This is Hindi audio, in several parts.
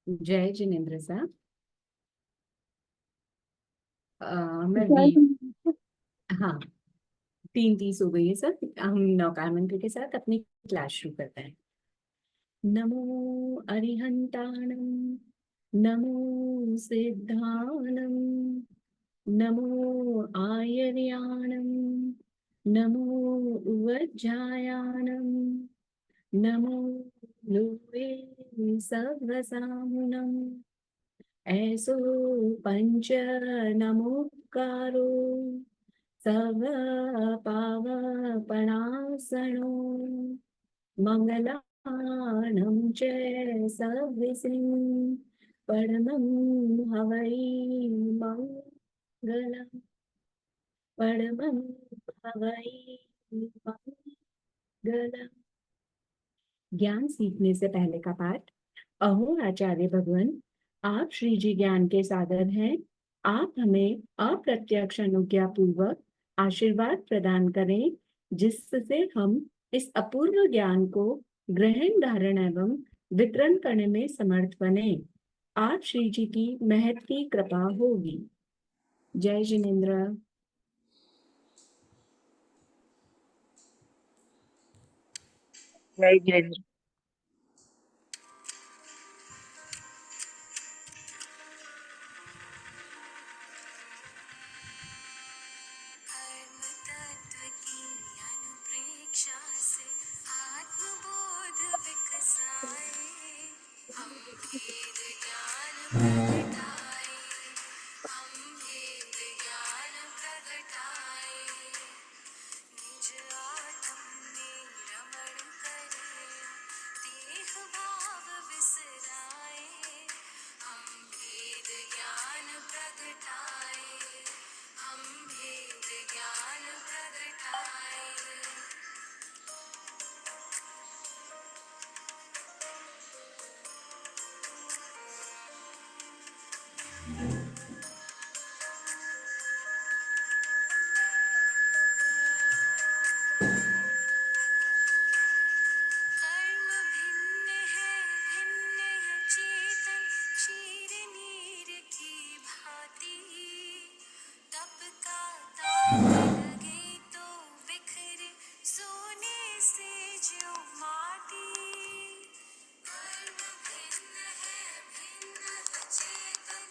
जय जिनेन्द्र सर। मैं जय वी हिंद। हाँ, 3:30 हो गई है सर। हम नौकामंत्र के साथ अपनी क्लास शुरू करते हैं। नमो अरिहंताणम, नमो सिद्धाणम, नमो आयर्याणम, नमो उवज्जायाणम, नमो लोके सह्स्रसाहुनम। ऐसो पंच नमोकारो सर्वपावपणासनो मङ्गलानं च सविसिं परमं हवै मङ्गलम्, परमं हवै मंगलम्। ज्ञान सीखने से पहले का पाठ। अहो आचार्य भगवान, आप श्री जी ज्ञान के सागर हैं। आप हमें अप्रत्यक्ष अनुज्ञा पूर्वक आशीर्वाद प्रदान करें, जिससे हम इस अपूर्व ज्ञान को ग्रहण, धारण एवं वितरण करने में समर्थ बने। आप श्री जी की महत की कृपा होगी। जय जिनेन्द्र। जय गिरेंद्र। कर्म तत्व की अनुप्रेक्षा से आत्मबोध विकसाए, हम भेद ज्ञान प्रगटाए, हम भेद ज्ञान प्रगटाए, निज आत्म में रमण करे, देह भाव विसराए, हम भेद ज्ञान प्रगटाए, हम भेद ज्ञान प्रगटाए। कर्म भिन्न है भिन्न है चेतन, क्षीर नीर की भांति, तप का ताप लगे तो बिखरे, सोने से ज्यों माटी। कर्म भिन्न है चेतन,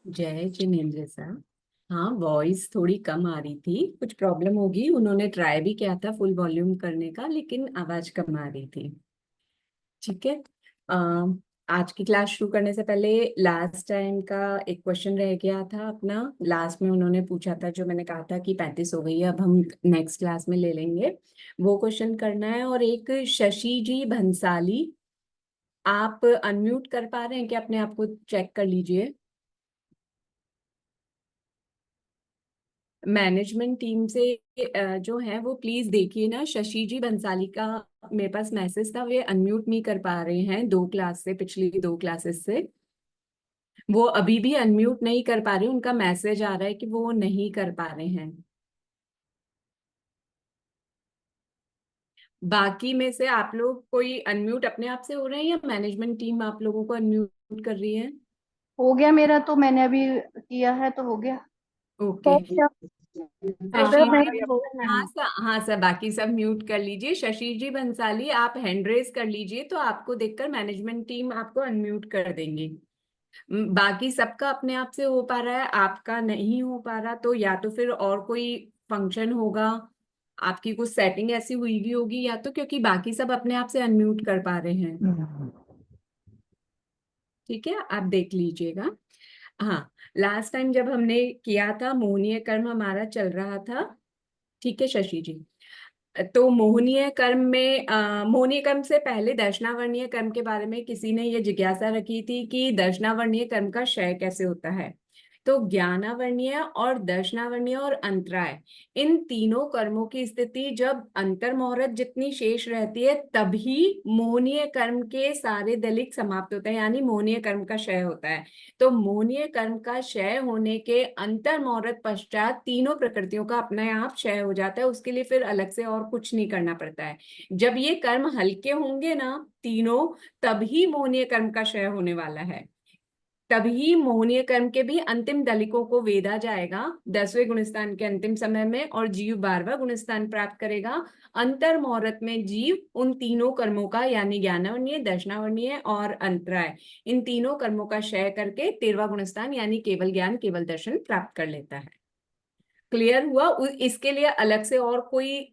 जय जिनेन्द्र साहब। हाँ, वॉइस थोड़ी कम आ रही थी, कुछ प्रॉब्लम होगी। उन्होंने ट्राई भी किया था फुल वॉल्यूम करने का, लेकिन आवाज कम आ रही थी। ठीक है। आज की क्लास शुरू करने से पहले लास्ट टाइम का एक क्वेश्चन रह गया था अपना। लास्ट में उन्होंने पूछा था, जो मैंने कहा था कि 35 हो गई है, अब हम नेक्स्ट क्लास में ले लेंगे। वो क्वेश्चन करना है। और एक शशि जी भंसाली, आप अनम्यूट कर पा रहे हैं कि अपने आप को चेक कर लीजिए। मैनेजमेंट टीम से जो है वो प्लीज देखिए ना, शशि जी बंसाली का मेरे पास मैसेज था, वे अनम्यूट नहीं कर पा रहे हैं 2 क्लास से, पिछली 2 क्लासेस से। वो अभी भी अनम्यूट नहीं कर पा रहे, उनका मैसेज आ रहा है कि वो नहीं कर पा रहे हैं। बाकी में से आप लोग कोई अनम्यूट अपने आप से हो रहे हैं या मैनेजमेंट टीम आप लोगों को अनम्यूट कर रही है? हो गया मेरा, तो मैंने अभी किया है तो हो गया। ओके। अगर शशि नहीं जी, तो होगा हाँ नहीं। सर, हाँ सर, बाकी सब म्यूट कर लीजिए। शशि जी बंसाली, आप हैंड रेज कर लीजिए, तो आपको देखकर मैनेजमेंट टीम आपको अनम्यूट कर देंगी। बाकी सबका अपने आप से हो पा रहा है, आपका नहीं हो पा रहा, तो या तो फिर और कोई फंक्शन होगा, आपकी कुछ सेटिंग ऐसी हुई भी होगी, या तो क्योंकि बाकी सब अपने आप से अनम्यूट कर पा रहे हैं। ठीक है, आप देख लीजिएगा। हाँ, लास्ट टाइम जब हमने किया था, मोहनीय कर्म हमारा चल रहा था। ठीक है शशि जी। तो मोहनीय कर्म में मोहनीय कर्म से पहले दर्शनावर्णीय कर्म के बारे में किसी ने ये जिज्ञासा रखी थी कि दर्शनावर्णीय कर्म का क्षय कैसे होता है। तो ज्ञानावर्णीय और दर्शनावर्णीय और अंतराय, इन तीनों कर्मों की स्थिति जब अंतर्मुहूर्त जितनी शेष रहती है, तभी मोहनीय कर्म के सारे दलिक समाप्त होते हैं, यानी मोहनीय कर्म का क्षय होता है। तो मोहनीय कर्म का क्षय होने के अंतर्मुहूर्त पश्चात तीनों प्रकृतियों का अपने आप क्षय हो जाता है, उसके लिए फिर अलग से और कुछ नहीं करना पड़ता है। जब ये कर्म हल्के होंगे ना तीनों, तभी मोहनीय कर्म का क्षय होने वाला है। तभी मोहनीय कर्म के भी अंतिम दलिकों को वेदा जाएगा 10वें गुणस्थान के अंतिम समय में, और जीव 12वां गुणस्थान प्राप्त करेगा। अंतर मुहूर्त में जीव उन तीनों कर्मों का, यानी ज्ञानावर्णीय, दर्शनावर्णीय और अंतराय, इन तीनों कर्मों का क्षय करके 13वां गुणस्थान यानी केवल ज्ञान केवल दर्शन प्राप्त कर लेता है। क्लियर हुआ? इसके लिए अलग से और कोई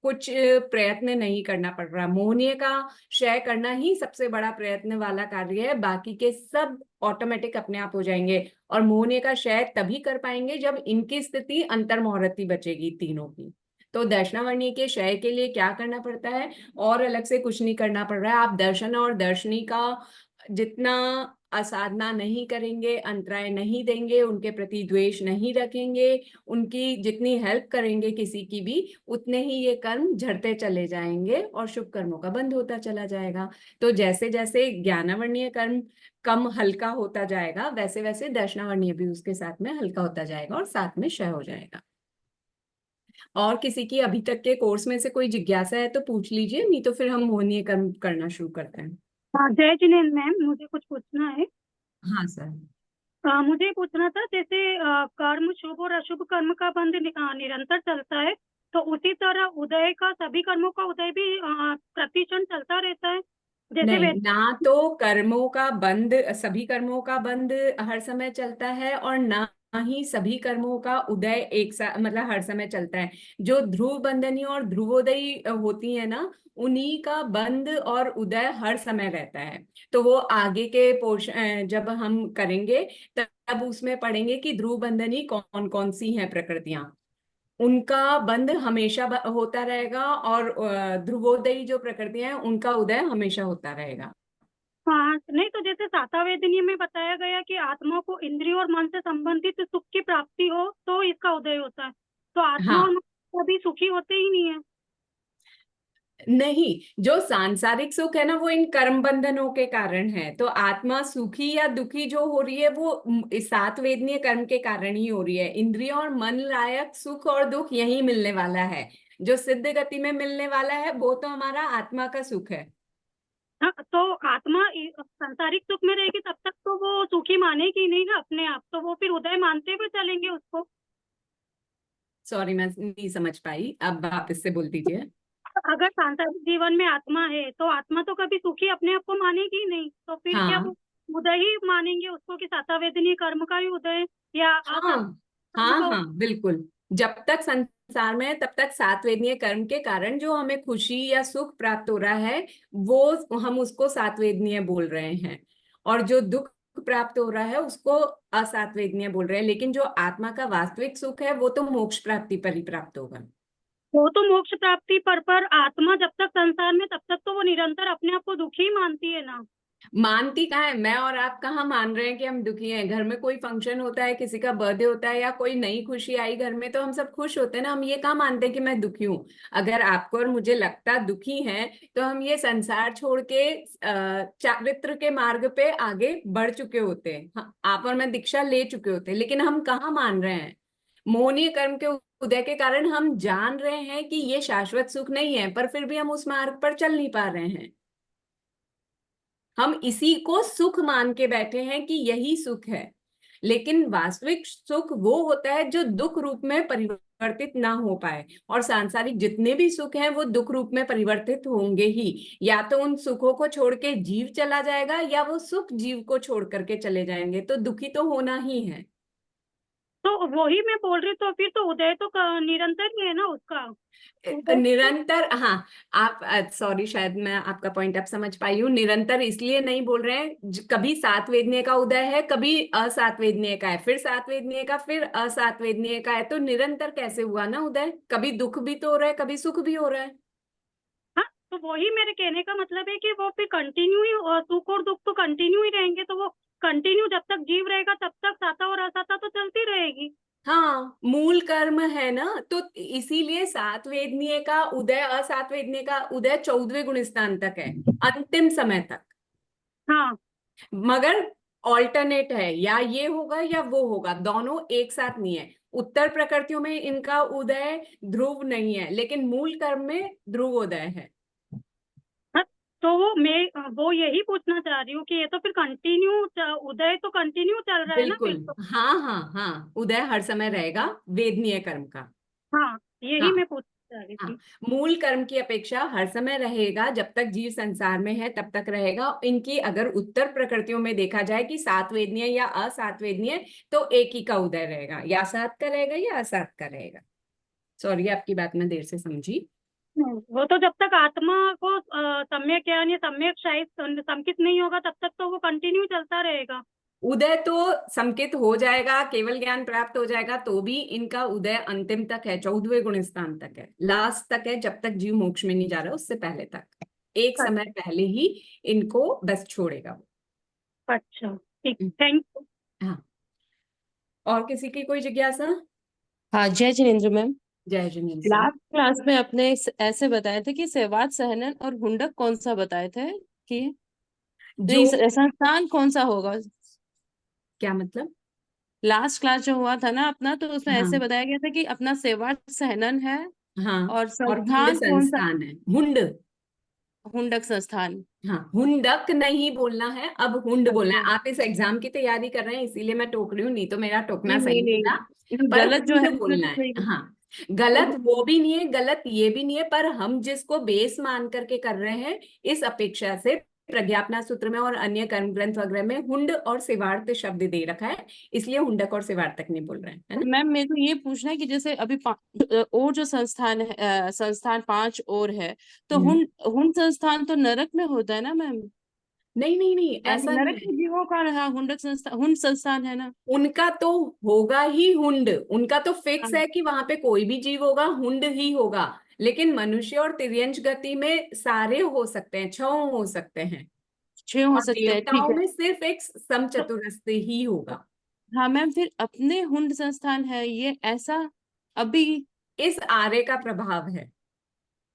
कुछ प्रयत्न नहीं करना पड़ रहा। मोहनीय का क्षय करना ही सबसे बड़ा प्रयत्न वाला कार्य है, बाकी के सब ऑटोमेटिक अपने आप हो जाएंगे। और मोहनीय का क्षय तभी कर पाएंगे जब इनकी स्थिति अंतर्मुहूर्ती बचेगी तीनों की। तो दर्शनावर्णीय के क्षय के लिए क्या करना पड़ता है? और अलग से कुछ नहीं करना पड़ रहा है। आप दर्शन और दर्शनी का जितना असाधना नहीं करेंगे, अंतराय नहीं देंगे, उनके प्रति द्वेष नहीं रखेंगे, उनकी जितनी हेल्प करेंगे किसी की भी, उतने ही ये कर्म झड़ते चले जाएंगे और शुभ कर्मों का बंध होता चला जाएगा। तो जैसे जैसे ज्ञानावर्णीय कर्म कम हल्का होता जाएगा, वैसे वैसे दर्शनावर्णीय भी उसके साथ में हल्का होता जाएगा और साथ में क्षय हो जाएगा। और किसी की अभी तक के कोर्स में से कोई जिज्ञासा है तो पूछ लीजिए, नहीं तो फिर हम मोहनीय कर्म करना शुरू करते हैं। हाँ, जय जिनेन्द्र मैम, मुझे कुछ पूछना है। हाँ सर। मुझे पूछना था, जैसे कर्म शुभ और अशुभ कर्म का बंध निरंतर चलता है, तो उसी तरह उदय का, सभी कर्मों का उदय भी प्रतिक्षण चलता रहता है, जैसे नहीं, ना तो कर्मों का बंद, सभी कर्मों का बंद हर समय चलता है, और ना ही सभी कर्मों का उदय एक साथ, मतलब हर समय चलता है। जो ध्रुव बंधनी और ध्रुवोदयी होती है ना, उन्हीं का बंद और उदय हर समय रहता है। तो वो आगे के पोर्शन जब हम करेंगे, तब उसमें पढ़ेंगे कि ध्रुव बंधनी कौन कौन सी हैं प्रकृतियां, उनका बंध हमेशा होता रहेगा, और ध्रुवोदयी जो प्रकृतियां हैं उनका उदय हमेशा होता रहेगा। हाँ, नहीं तो जैसे सातावेदनी में बताया गया कि आत्मा को इंद्रिय और मन से संबंधित सुख की प्राप्ति हो तो इसका उदय होता है, तो आत्मा और हाँ, मन कभी सुखी होते ही नहीं है। नहीं, जो सांसारिक सुख है ना, वो इन कर्म बंधनों के कारण है। तो आत्मा सुखी या दुखी जो हो रही है, वो इस सात वेदनीय कर्म के कारण ही हो रही है। इंद्रिय और मन लायक सुख और दुख यही मिलने वाला है। जो सिद्ध गति में मिलने वाला है वो तो हमारा आत्मा का सुख है। हाँ, तो आत्मा संसारिक सुख में रहेगी तब तक तो वो सुखी मानेगी नहीं ना अपने आप, तो वो फिर उदय मानते हुए चलेंगे उसको। सॉरी, मैं नहीं समझ पाई, अब आप इससे बोल दीजिए। अगर सांसारिक जीवन में आत्मा है तो आत्मा तो कभी सुखी अपने आप को मानेगी ही नहीं, तो फिर क्या वो हाँ, उदय ही मानेंगे उसको कि सातवेदनीय कर्म का ही उदय, या हाँ हाँ हाँ बिल्कुल। जब तक संसार में है तब तक सात वेदनीय कर्म के कारण जो हमें खुशी या सुख प्राप्त हो रहा है वो हम उसको सात वेदनीय बोल रहे हैं, और जो दुख प्राप्त हो रहा है उसको असात वेदनीय बोल रहे हैं। लेकिन जो आत्मा का वास्तविक सुख है वो तो मोक्ष प्राप्ति पर ही प्राप्त होगा। वो तो मोक्ष प्राप्ति पर आत्मा जब तक संसार में, तब तक तो वो निरंतर अपने आप को दुखी मानती है ना। मानती कहाँ है, मैं और आप कहाँ मान रहे हैं कि हम दुखी हैं। घर में कोई फंक्शन होता है, किसी का बर्थडे होता है या कोई नई खुशी आई घर में, तो हम सब खुश होते हैं ना। हम ये कहाँ मानते हैं कि मैं दुखी हूँ। अगर आपको और मुझे लगता दुखी है तो हम ये संसार छोड़ के चारित्र के मार्ग पे आगे बढ़ चुके होते हैं। हाँ, आप और मैं दीक्षा ले चुके होते हैं, लेकिन हम कहाँ मान रहे हैं। मोहनीय कर्म के उदय के कारण हम जान रहे हैं कि ये शाश्वत सुख नहीं है, पर फिर भी हम उस मार्ग पर चल नहीं पा रहे हैं। हम इसी को सुख मान के बैठे हैं कि यही सुख है, लेकिन वास्तविक सुख वो होता है जो दुख रूप में परिवर्तित ना हो पाए। और सांसारिक जितने भी सुख हैं वो दुख रूप में परिवर्तित होंगे ही। या तो उन सुखों को छोड़ के जीव चला जाएगा या वो सुख जीव को छोड़ करके चले जाएंगे, तो दुखी तो होना ही है। तो वही मैं बोल रही, तो फिर तो उदय तो निरंतर ही है ना उसका। उदय निरंतर, हाँ। आप सॉरी, शायद मैं आपका पॉइंट अब समझ पाई हूँ। निरंतर इसलिए नहीं बोल रहे हैं, कभी सात वेदनीय का उदय है, कभी असात वेदनीय का है, फिर सात वेदनीय का, फिर असात वेदनीय का है, तो निरंतर कैसे हुआ ना उदय। कभी दुख भी तो हो रहा है, कभी सुख भी हो रहा है। हाँ, तो वही मेरे कहने का मतलब है कि वो फिर कंटिन्यू ही, सुख और दुख तो कंटिन्यू ही रहेंगे, तो वो कंटिन्यू जब तक जीव रहेगा तब तक साता और असाता तो चलती रहेगी। हाँ, मूल कर्म है ना, तो इसीलिए सात वेदनीय का उदय, असात वेदनीय का उदय 14वें गुण स्थान तक है, अंतिम समय तक। हाँ, मगर ऑल्टरनेट है, या ये होगा या वो होगा, दोनों एक साथ नहीं है। उत्तर प्रकृतियों में इनका उदय ध्रुव नहीं है, लेकिन मूल कर्म में ध्रुव उदय है। हाँ, तो वो यही पूछना चाह रही हूँ कि ये तो फिर कंटिन्यू, उदय तो कंटिन्यू चल रहा है ना फिर बिल्कुल। तो। हाँ हाँ हाँ, उदय हर समय रहेगा वेदनीय कर्म का। हाँ, यही हाँ मैं पूछना चाह रही हाँ, थी। मूल कर्म की अपेक्षा हर समय रहेगा। जब तक जीव संसार में है तब तक रहेगा। इनकी अगर उत्तर प्रकृतियों में देखा जाए कि सात वेदनीय या असात वेदनीय, तो एक ही का उदय रहेगा, या सात का रहेगा या असात का रहेगा। सॉरी, आपकी बात मैं देर से समझी। वो तो जब तक आत्मा को सम्यक ज्ञान या सम्यक शायद संकित नहीं होगा तब तक तो वो कंटिन्यू चलता रहेगा। उदय तो संकित हो जाएगा, केवल ज्ञान प्राप्त हो जाएगा, तो भी इनका उदय अंतिम तक है, 14वें गुण स्थान तक है, लास्ट तक है। जब तक जीव मोक्ष में नहीं जा रहा उससे पहले तक, एक समय पहले ही इनको बस छोड़ेगा वो। अच्छा, ठीक, थैंक यू। हाँ, और किसी की कोई जिज्ञासा? हाँ, जय जिनेन्द्र मैम। जय जिनेन्द्र सर। लास्ट क्लास में अपने ऐसे बताए थे कि सेवात सहनन और हुंडक कौन सा बताए थे कि नहीं, जो संस्थान कौन सा होगा। क्या मतलब? लास्ट क्लास जो हुआ था ना अपना, तो उसमें ऐसे हाँ बताया गया था कि अपना सेवात सहनन है हाँ, और और हुंड संस्थान कौन सा, संस्थान है, हुंड। हुंडक संस्थान। हाँ, हुंडक नहीं बोलना है, अब हुंड बोलना अच्छा, है। आप इस एग्जाम की तैयारी कर रहे हैं इसीलिए मैं टोक रही हूँ, नहीं तो मेरा टोकना नहीं सही नहीं नहीं था। नहीं, पर गलत जो हुंड है उसमें बोलना तो है। सही है। हाँ, तो गलत वो भी नहीं है, गलत ये भी नहीं है, पर हम जिसको बेस मान करके कर रहे हैं, इस अपेक्षा से प्रज्ञापना सूत्र में और अन्य कर्म ग्रंथ वगैरह में हुंड और सिवार्थ शब्द दे रखा है, इसलिए हुंडक और सिवार्थ तक नहीं बोल रहे हैं, है ना। मैम मेरे को ये पूछना है कि जैसे अभी और जो संस्थान है, संस्थान 5 और है, तो हम्म। हुंड संस्थान तो नरक में होता है ना मैम। नहीं नहीं नहीं, ऐसा नहीं नरक है। के जीवों का रहा हुंडक संस्थान, हुंड संस्थान है ना। उनका तो होगा ही हुंड, उनका तो फिक्स हाँ, है कि वहां पे कोई भी जीव होगा हुंड ही होगा। लेकिन मनुष्य और तिर्यंच गति में सारे हो सकते हैं, 6 हो सकते हैं। 6 हो और सकते हैं, ठीक देवताओं है। में सिर्फ एक सम तो चतुरस्र ही होगा। हाँ मैम, फिर अपने हुंड संस्थान है ये ऐसा अभी, इस आर्य का प्रभाव है।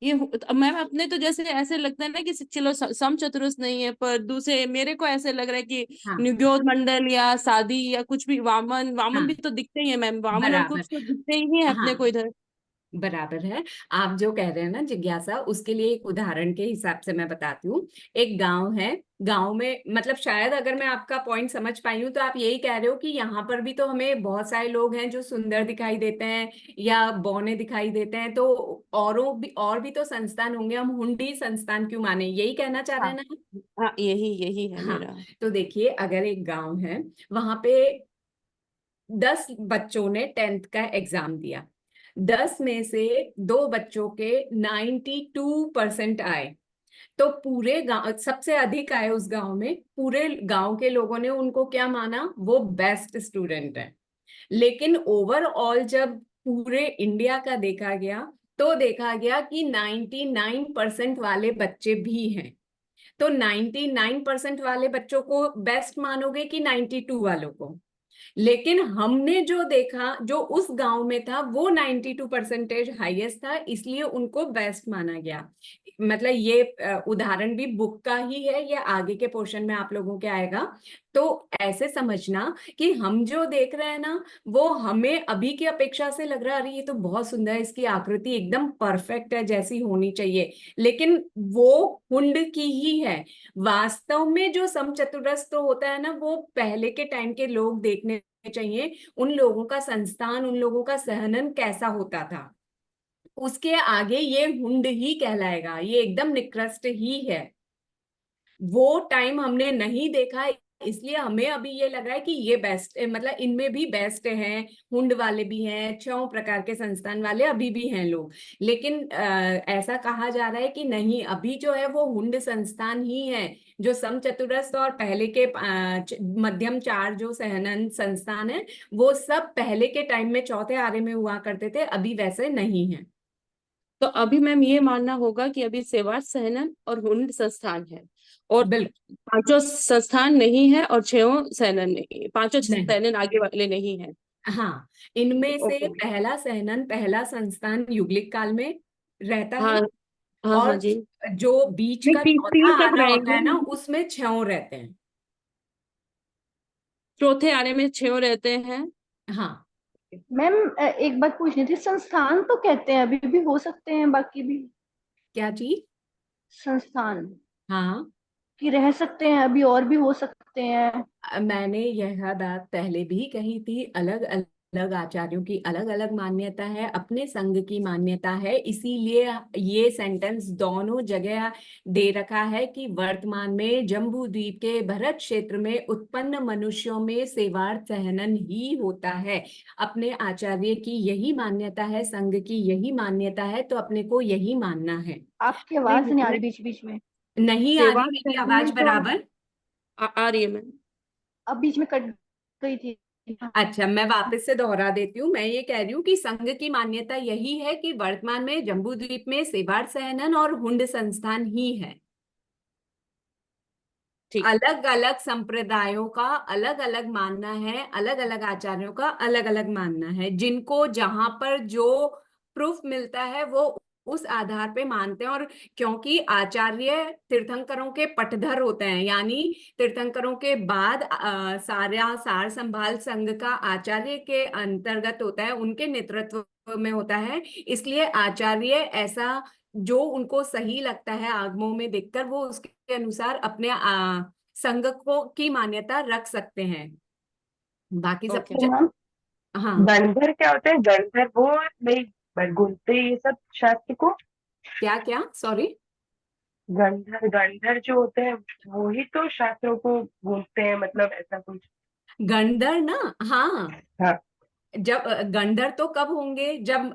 ये मैम अपने तो जैसे ऐसे लगता है ना कि चलो सम चतुरस्र नहीं है, पर दूसरे मेरे को ऐसे लग रहा है कि हाँ निगोद मंडल या सादी या कुछ भी, वामन वामन भी हाँ, तो दिखते ही है मैम, वामन और बराबर। कुछ तो दिखते ही है अपने हाँ, को इधर। बराबर है। आप जो कह रहे हैं ना जिज्ञासा, उसके लिए एक उदाहरण के हिसाब से मैं बताती हूँ। एक गांव है, गांव में मतलब शायद अगर मैं आपका पॉइंट समझ पाई हूँ तो आप यही कह रहे हो कि यहाँ पर भी तो हमें बहुत सारे लोग हैं जो सुंदर दिखाई देते हैं या बौने दिखाई देते हैं, तो और भी तो संस्थान होंगे, हम हुंडी संस्थान क्यों माने, यही कहना चाह रहे हाँ हैं ना? हाँ, यही यही है हाँ, मेरा। तो देखिए अगर एक गांव है, वहां पे 10 बच्चों ने 10th का एग्जाम दिया, 10 में से 2 बच्चों के 92% आए, तो पूरे गांव सबसे अधिक आए उस गांव में, पूरे गांव के लोगों ने उनको क्या माना, वो बेस्ट स्टूडेंट है। लेकिन ओवरऑल जब पूरे इंडिया का देखा गया तो देखा गया कि 99% वाले बच्चे भी हैं। तो 99% वाले बच्चों को बेस्ट मानोगे कि 92 वालों को? लेकिन हमने जो देखा, जो उस गांव में था, वो 92% हाईएस्ट था, इसलिए उनको बेस्ट माना गया। मतलब ये उदाहरण भी बुक का ही है, ये आगे के पोर्शन में आप लोगों के आएगा। तो ऐसे समझना कि हम जो देख रहे हैं ना, वो हमें अभी की अपेक्षा से लग रहा है अरे ये तो बहुत सुंदर है, इसकी आकृति एकदम परफेक्ट है जैसी होनी चाहिए, लेकिन वो हुंड की ही है। वास्तव में जो समचतुरस्र तो होता है ना, वो पहले के टाइम के लोग देखने चाहिए, उन लोगों का संस्थान, उन लोगों का सहनन कैसा होता था, उसके आगे ये हुंड ही कहलाएगा, ये एकदम निकृष्ट ही है। वो टाइम हमने नहीं देखा, इसलिए हमें अभी ये लग रहा है कि ये बेस्ट, मतलब इनमें भी बेस्ट हैं, हुंड वाले भी हैं, 6 प्रकार के संस्थान वाले अभी भी हैं लोग। लेकिन ऐसा कहा जा रहा है कि नहीं, अभी जो है वो हुंड संस्थान ही है। जो समचतुरस्र और पहले के मध्यम 4 जो सहनन संस्थान है, वो सब पहले के टाइम में चौथे आरे में हुआ करते थे, अभी वैसे नहीं है। तो अभी मैम ये मानना होगा कि अभी सेवार्थ सहनन और हुंड संस्थान है, और बिल्कुल 5 संस्थान नहीं है, और 6 सहनन नहीं, 5 नहीं। सहनन आगे वाले नहीं है। हाँ, इनमें से ओके। पहला सहनन, पहला संस्थान युगलिक काल में रहता है, हाँ हाँ हाँ और जी। जो बीच नहीं, का तीन चौथा तीन तक आरा होता रहेंगे। है ना, उसमें 6 रहते हैं। चौथे आने में 6 रहते हैं। हाँ, मैम, एक बात पूछनी थी, संस्थान तो कहते हैं अभी भी हो सकते हैं बाकी भी क्या चीज? संस्थान हाँ, कि रह सकते हैं अभी और भी हो सकते हैं? मैंने यह बात पहले भी कही थी, अलग अलग आचार्यों की अलग अलग मान्यता है, अपने संघ की मान्यता है, इसीलिए ये सेंटेंस दोनों जगह दे रखा है कि वर्तमान में जम्बू द्वीप के भरत क्षेत्र में उत्पन्न मनुष्यों में सेवार्थ सहनन ही होता है। अपने आचार्य की यही मान्यता है, संघ की यही मान्यता है, तो अपने को यही मानना है। आपकी आवाज नहीं आ रही बीच बीच में। नहीं आ रही सेवार्थ मेरी सहनन आवाज में तो बराबर? आ रही है मैम। अब बीच में कट गई थी। अच्छा, मैं वापस से दोहरा देती हूँ। मैं ये कह रही हूँ कि संघ की मान्यता यही है कि वर्तमान में जम्बू द्वीप में सेवार्थ सहनन और हुंड संस्थान ही है। ठीक। अलग अलग संप्रदायों का अलग अलग मानना है, अलग अलग आचार्यों का अलग अलग मानना है, जिनको जहां पर जो प्रूफ मिलता है वो उस आधार पे मानते हैं। और क्योंकि आचार्य तीर्थंकरों के पटधर होते हैं, यानी तीर्थंकरों के बाद सारा सार संभाल संघ का आचार्य के अंतर्गत होता है, उनके नेतृत्व में होता है। इसलिए आचार्य ऐसा जो उनको सही लगता है आगमों में देखकर, वो उसके अनुसार अपने संघ को की मान्यता रख सकते हैं। बाकी सब ओके। कुछ। तो मैम, हाँ, गणधर क्या होता है? गणधर वो नहीं घूमते ये सब शास्त्र को। क्या क्या, सॉरी? गणधर गणधर जो होते हैं वो ही तो शास्त्रों को घूमते हैं, मतलब ऐसा कुछ। गंधर ना? हाँ, हाँ जब गंधर तो कब होंगे, जब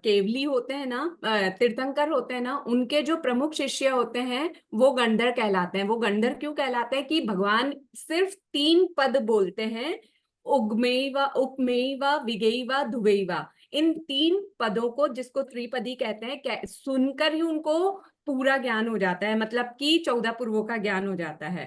केवली होते हैं ना, तीर्थंकर होते हैं ना, उनके जो प्रमुख शिष्य होते हैं वो गंधर कहलाते हैं। वो गंधर क्यों कहलाते हैं कि भगवान सिर्फ 3 पद बोलते हैं, उगमेवा उपमेवा विगेवा धुवेवा। इन 3 पदों को, जिसको त्रिपदी कहते हैं, सुनकर ही उनको पूरा ज्ञान हो जाता है, मतलब कि 14 पूर्वों का ज्ञान हो जाता है।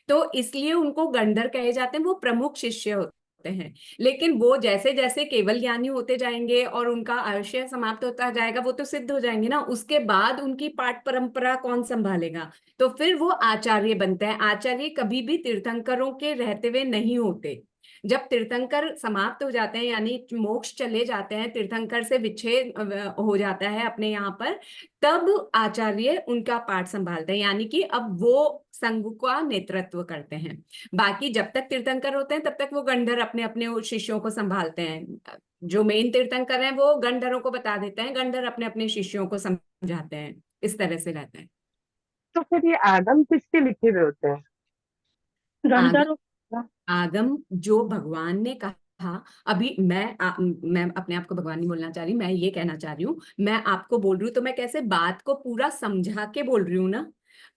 तो इसलिए उनको गंधर कहे जाते हैं, वो प्रमुख शिष्य होते हैं। लेकिन वो जैसे जैसे केवल ज्ञानी होते जाएंगे और उनका आयुष्य समाप्त होता जाएगा, वो तो सिद्ध हो जाएंगे ना, उसके बाद उनकी पाठ परंपरा कौन संभालेगा? तो फिर वो आचार्य बनते हैं। आचार्य कभी भी तीर्थंकरों के रहते हुए नहीं होते। जब तीर्थंकर समाप्त हो जाते हैं यानी मोक्ष चले जाते हैं, तीर्थंकर से विच्छेद हो जाता है अपने यहाँ पर, तब आचार्य उनका पाठ संभालते हैं, यानी कि अब वो संघ का नेतृत्व करते हैं। बाकी जब तक तीर्थंकर होते हैं तब तक वो गंधर अपने अपने शिष्यों को संभालते हैं। जो मेन तीर्थंकर हैं वो गंधरों को बता देते हैं, गंधर अपने अपने शिष्यों को समझाते हैं, इस तरह से रहता है। तो फिर ये आगम किसके लिखे हुए होते हैं? गंधर्व। आगम जो भगवान ने कहा, अभी मैं अपने आप को भगवान नहीं बोलना चाह रही, मैं ये कहना चाह रही हूँ, मैं आपको बोल रही हूँ तो मैं कैसे बात को पूरा समझा के बोल रही हूँ ना।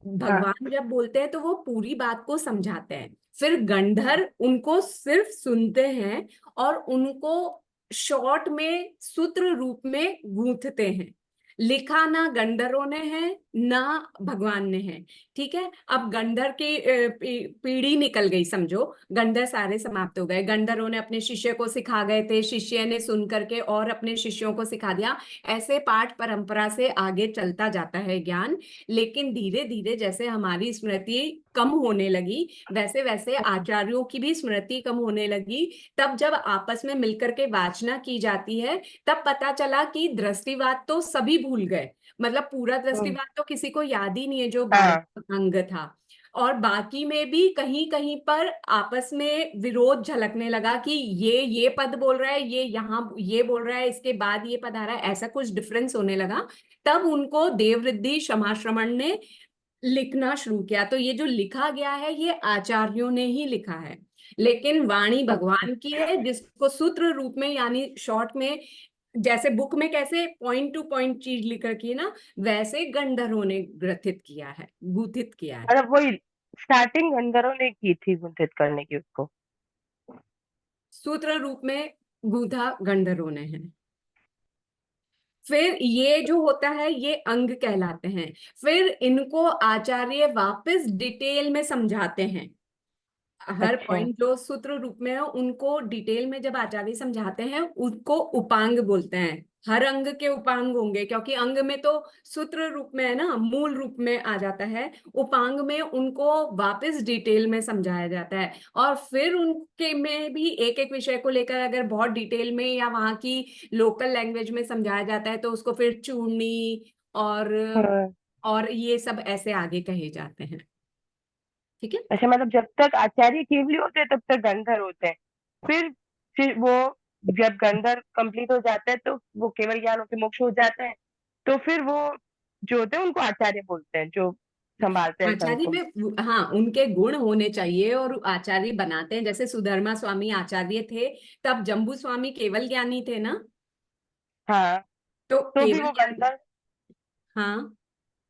भगवान जब बोलते हैं तो वो पूरी बात को समझाते हैं, फिर गंधर उनको सिर्फ सुनते हैं और उनको शॉर्ट में सूत्र रूप में गूंथते हैं। लिखा ना गंधर्वों ने है ना भगवान ने है, ठीक है। अब गंधर की पीढ़ी निकल गई, समझो गंधर सारे समाप्त हो गए, गंधर्वों ने अपने शिष्य को सिखा गए थे, शिष्य ने सुन करके और अपने शिष्यों को सिखा दिया, ऐसे पाठ परंपरा से आगे चलता जाता है ज्ञान। लेकिन धीरे धीरे जैसे हमारी स्मृति कम होने लगी वैसे वैसे आचार्यों की भी स्मृति कम होने लगी। तब जब आपस में मिलकर के वाचना की जाती है तब पता चला कि दृष्टिवाद तो सभी भूल गए, मतलब पूरा दृष्टिवाद तो किसी को याद ही नहीं है जो 12 अंग था। और बाकी में भी कहीं कहीं पर आपस में विरोध झलकने लगा कि ये पद बोल रहा है, ये यहाँ ये बोल रहा है, इसके बाद ये पद आ रहा है, ऐसा कुछ डिफरेंस होने लगा। तब उनको देववृद्धि क्षमाश्रमण ने लिखना शुरू किया। तो ये जो लिखा गया है ये आचार्यों ने ही लिखा है, लेकिन वाणी भगवान की है जिसको सूत्र रूप में यानी शॉर्ट में, जैसे बुक में कैसे पॉइंट टू पॉइंट चीज लिख रखी है ना, वैसे गंधर्वों ने ग्रथित किया है, गुथित किया है। मतलब वही स्टार्टिंग गंधर्वों ने की थी गुंथित करने की उसको। सूत्र रूप में गूंथा गंधर्वों ने है। फिर ये जो होता है ये अंग कहलाते हैं, फिर इनको आचार्य वापस डिटेल में समझाते हैं। हर अच्छा। पॉइंट जो सूत्र रूप में है उनको डिटेल में जब आचार्य समझाते हैं उनको उपांग बोलते हैं। हर अंग के उपांग होंगे, क्योंकि अंग में तो सूत्र रूप में है ना, मूल रूप में आ जाता है। उपांग में उनको वापस डिटेल में समझाया जाता है, और फिर उनके में भी एक एक विषय को लेकर अगर बहुत डिटेल में या वहाँ की लोकल लैंग्वेज में समझाया जाता है तो उसको फिर चूर्णी और ये सब ऐसे आगे कहे जाते हैं, ठीक है। अच्छा, मतलब जब तक आचार्य केवली होते हैं तब तक गंधर होते हैं, फिर वो जब गंधर कंप्लीट हो जाता है तो वो केवल ज्ञान होके मोक्ष हो जाता है, तो फिर वो जो होते हैं उनको आचार्य बोलते हैं, जो संभालते हैं संघ आचार्य को। में हाँ उनके गुण होने चाहिए और आचार्य बनाते हैं। जैसे सुधर्मा स्वामी आचार्य थे, तब जम्बू स्वामी केवल ज्ञानी थे ना, हाँ, तो तो भी केवल वो ज्ञानी। गंधर, हाँ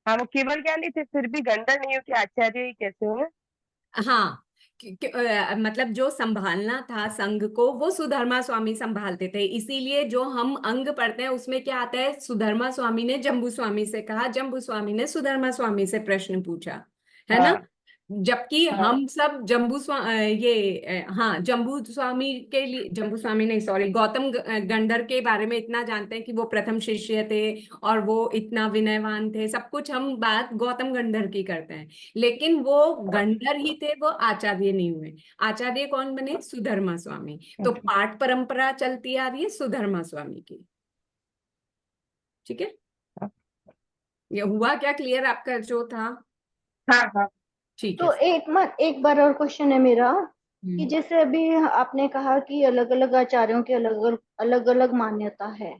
हाँ वो केवल ज्ञानी थे फिर भी गंधर नहीं हो कि आचार्य ही कैसे हुए? हाँ मतलब जो संभालना था संघ को वो सुधर्मा स्वामी संभालते थे, इसीलिए जो हम अंग पढ़ते हैं उसमें क्या आता है, सुधर्मा स्वामी ने जम्बू स्वामी से कहा, जम्बू स्वामी ने सुधर्मा स्वामी से प्रश्न पूछा, है ना। हाँ जबकि हाँ हम सब जम्बू स्वामी के लिए, जम्बू स्वामी नहीं सॉरी, गौतम गंधर के बारे में इतना जानते हैं कि वो प्रथम शिष्य थे और वो इतना विनयवान थे, सब कुछ हम बात गौतम गंधर की करते हैं। लेकिन वो गंधर ही थे, वो आचार्य नहीं हुए। आचार्य कौन बने, सुधर्मा स्वामी। तो पाठ परंपरा चलती आ रही है सुधर्मा स्वामी की, ठीक है। ये हुआ क्या क्लियर आपका जो था? हाँ हाँ। ठीक है। तो एक बार और क्वेश्चन है मेरा कि हम्म जैसे अभी आपने कहा कि अलग अलग आचार्यों की अलग अलग मान्यता है,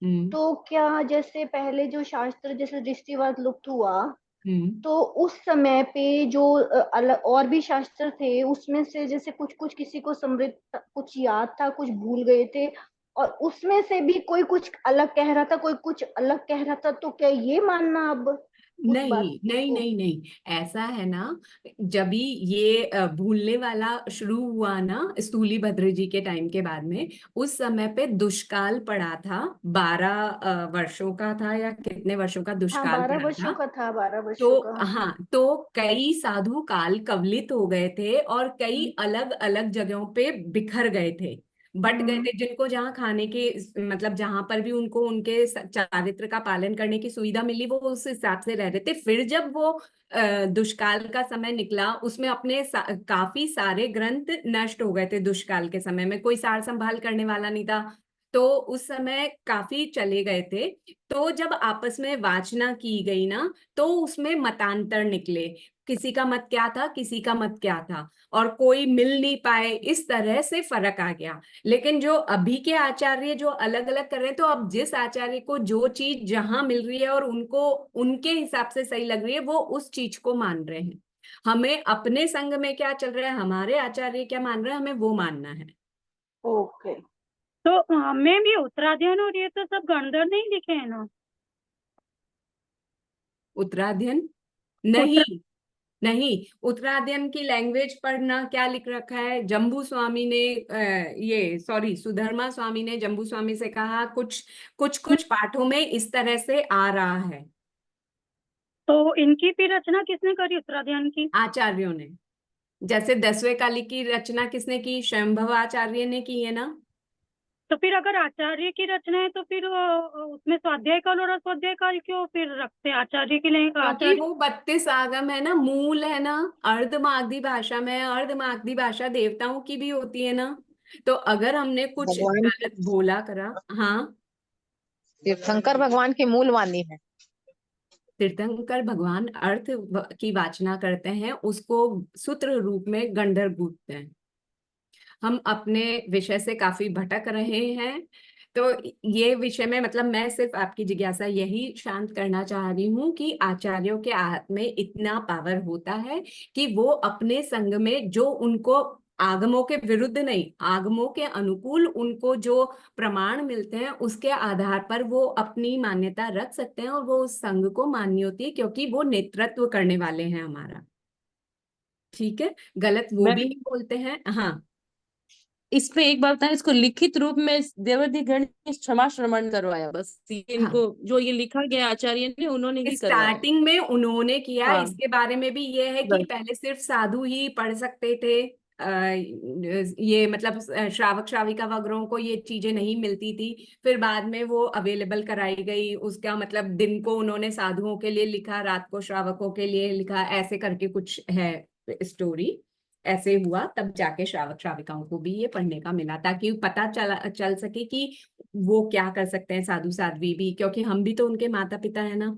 हम्म तो क्या जैसे पहले जो शास्त्र जैसे दृष्टिवाद लुप्त हुआ हम्म तो उस समय पे जो अलग और भी शास्त्र थे उसमें से जैसे कुछ कुछ किसी को समृद्ध कुछ याद था, कुछ भूल गए थे, और उसमें से भी कोई कुछ अलग कह रहा था, कोई कुछ अलग कह रहा था, तो क्या ये मानना अब उस बात नहीं नहीं को? नहीं नहीं, ऐसा है ना, जब भी ये भूलने वाला शुरू हुआ ना स्थूलीभद्र जी के टाइम के बाद में, उस समय पे दुष्काल पड़ा था, 12 वर्षों का था या कितने वर्षों का हाँ, दुष्काल 12 पड़ा वर्षों था। का था, 12 तो वर्षों का। हाँ, तो कई साधु काल कवलित हो गए थे और कई अलग अलग जगहों पे बिखर गए थे, बट गए थे, जिनको जहाँ खाने के मतलब जहां पर भी उनको उनके चारित्र का पालन करने की सुविधा मिली वो उस हिसाब से रह रहे थे। फिर जब वो दुष्काल का समय निकला, उसमें अपने काफी सारे ग्रंथ नष्ट हो गए थे। दुष्काल के समय में कोई सार संभाल करने वाला नहीं था, तो उस समय काफी चले गए थे। तो जब आपस में वाचना की गई ना, तो उसमें मतांतर निकले, किसी का मत क्या था, किसी का मत क्या था, और कोई मिल नहीं पाए, इस तरह से फर्क आ गया। लेकिन जो अभी के आचार्य जो अलग अलग कर रहे हैं, तो अब जिस आचार्य को जो चीज जहां मिल रही है और उनको उनके हिसाब से सही लग रही है, वो उस चीज को मान रहे हैं। हमें अपने संघ में क्या चल रहा है, हमारे आचार्य क्या मान रहे हैं, हमें वो मानना है। ओके। तो मैम ये उत्तराध्ययन और ये तो सब गणधर नहीं लिखे हैं ना? उत्तराध्ययन उत्तर नहीं, नहीं। उत्तराध्ययन की लैंग्वेज पढ़ना, क्या लिख रखा है, जम्बू स्वामी ने ये सॉरी सुधर्मा स्वामी ने जम्बू स्वामी से कहा कुछ कुछ कुछ पाठों में इस तरह से आ रहा है। तो इनकी फिर रचना किसने करी उत्तराध्ययन की? आचार्यों ने। जैसे 10वें काली की रचना किसने की, स्वयंभव आचार्य ने की है ना। तो फिर अगर आचार्य की रचना है तो फिर उसमें स्वाध्याय काल और अस्वाध्याय काल क्यों फिर रखते हैं आचार्य के लिए? क्योंकि वो 32 आगम है ना, मूल है ना, अर्धमागधी भाषा में। अर्धमागधी भाषा देवताओं की भी होती है ना। तो अगर हमने कुछ भगवान गलत बोला करा, हाँ। तीर्थंकर भगवान की मूल वाणी है। तीर्थंकर भगवान अर्थ की वाचना करते हैं, उसको सूत्र रूप में गंधर्व गूंथते हैं। हम अपने विषय से काफी भटक रहे हैं। तो ये विषय में मतलब मैं सिर्फ आपकी जिज्ञासा यही शांत करना चाह रही हूँ कि आचार्यों के हाथ में इतना पावर होता है कि वो अपने संग में जो उनको आगमों के विरुद्ध नहीं, आगमों के अनुकूल उनको जो प्रमाण मिलते हैं, उसके आधार पर वो अपनी मान्यता रख सकते हैं, और वो उस संघ को मान्य होती है, क्योंकि वो नेतृत्व करने वाले हैं हमारा। ठीक है, गलत वो मैं भी नहीं बोलते हैं। हाँ, इस पे एक बात बताएं, इसको लिखित रूप में देवर्धि गण ने क्षमा श्रवण करवाया, बस ये हाँ। इनको जो ये लिखा गया आचार्य ने उन्होंने ही करवाया। स्टार्टिंग में उन्होंने किया, हाँ इसके बारे में भी ये है कि बस। पहले सिर्फ साधु ही पढ़ सकते थे। ये मतलब श्रावक श्राविका वगैरह को ये चीजें नहीं मिलती थी। फिर बाद में वो अवेलेबल कराई गई, उसका मतलब दिन को उन्होंने साधुओं के लिए लिखा, रात को श्रावकों के लिए लिखा, ऐसे करके कुछ है स्टोरी। ऐसे हुआ, तब जाके श्रावक श्राविकाओं को भी ये पढ़ने का मिला, ताकि पता चल सके कि वो क्या कर सकते हैं, साधु साध्वी भी, क्योंकि हम भी तो उनके माता पिता है ना,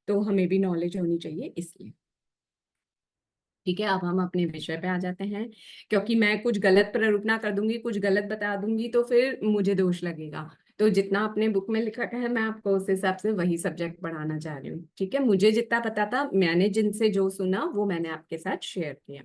तो हमें भी नॉलेज होनी चाहिए, इसलिए। ठीक है, अब हम अपने विषय पे आ जाते हैं, क्योंकि मैं कुछ गलत प्ररूपना कर दूंगी, कुछ गलत बता दूंगी, तो फिर मुझे दोष लगेगा। तो जितना अपने बुक में लिखा है, मैं आपको उस हिसाब से वही सब्जेक्ट पढ़ाना चाह रही हूँ। ठीक है, मुझे जितना पता था, मैंने जिनसे जो सुना वो मैंने आपके साथ शेयर किया।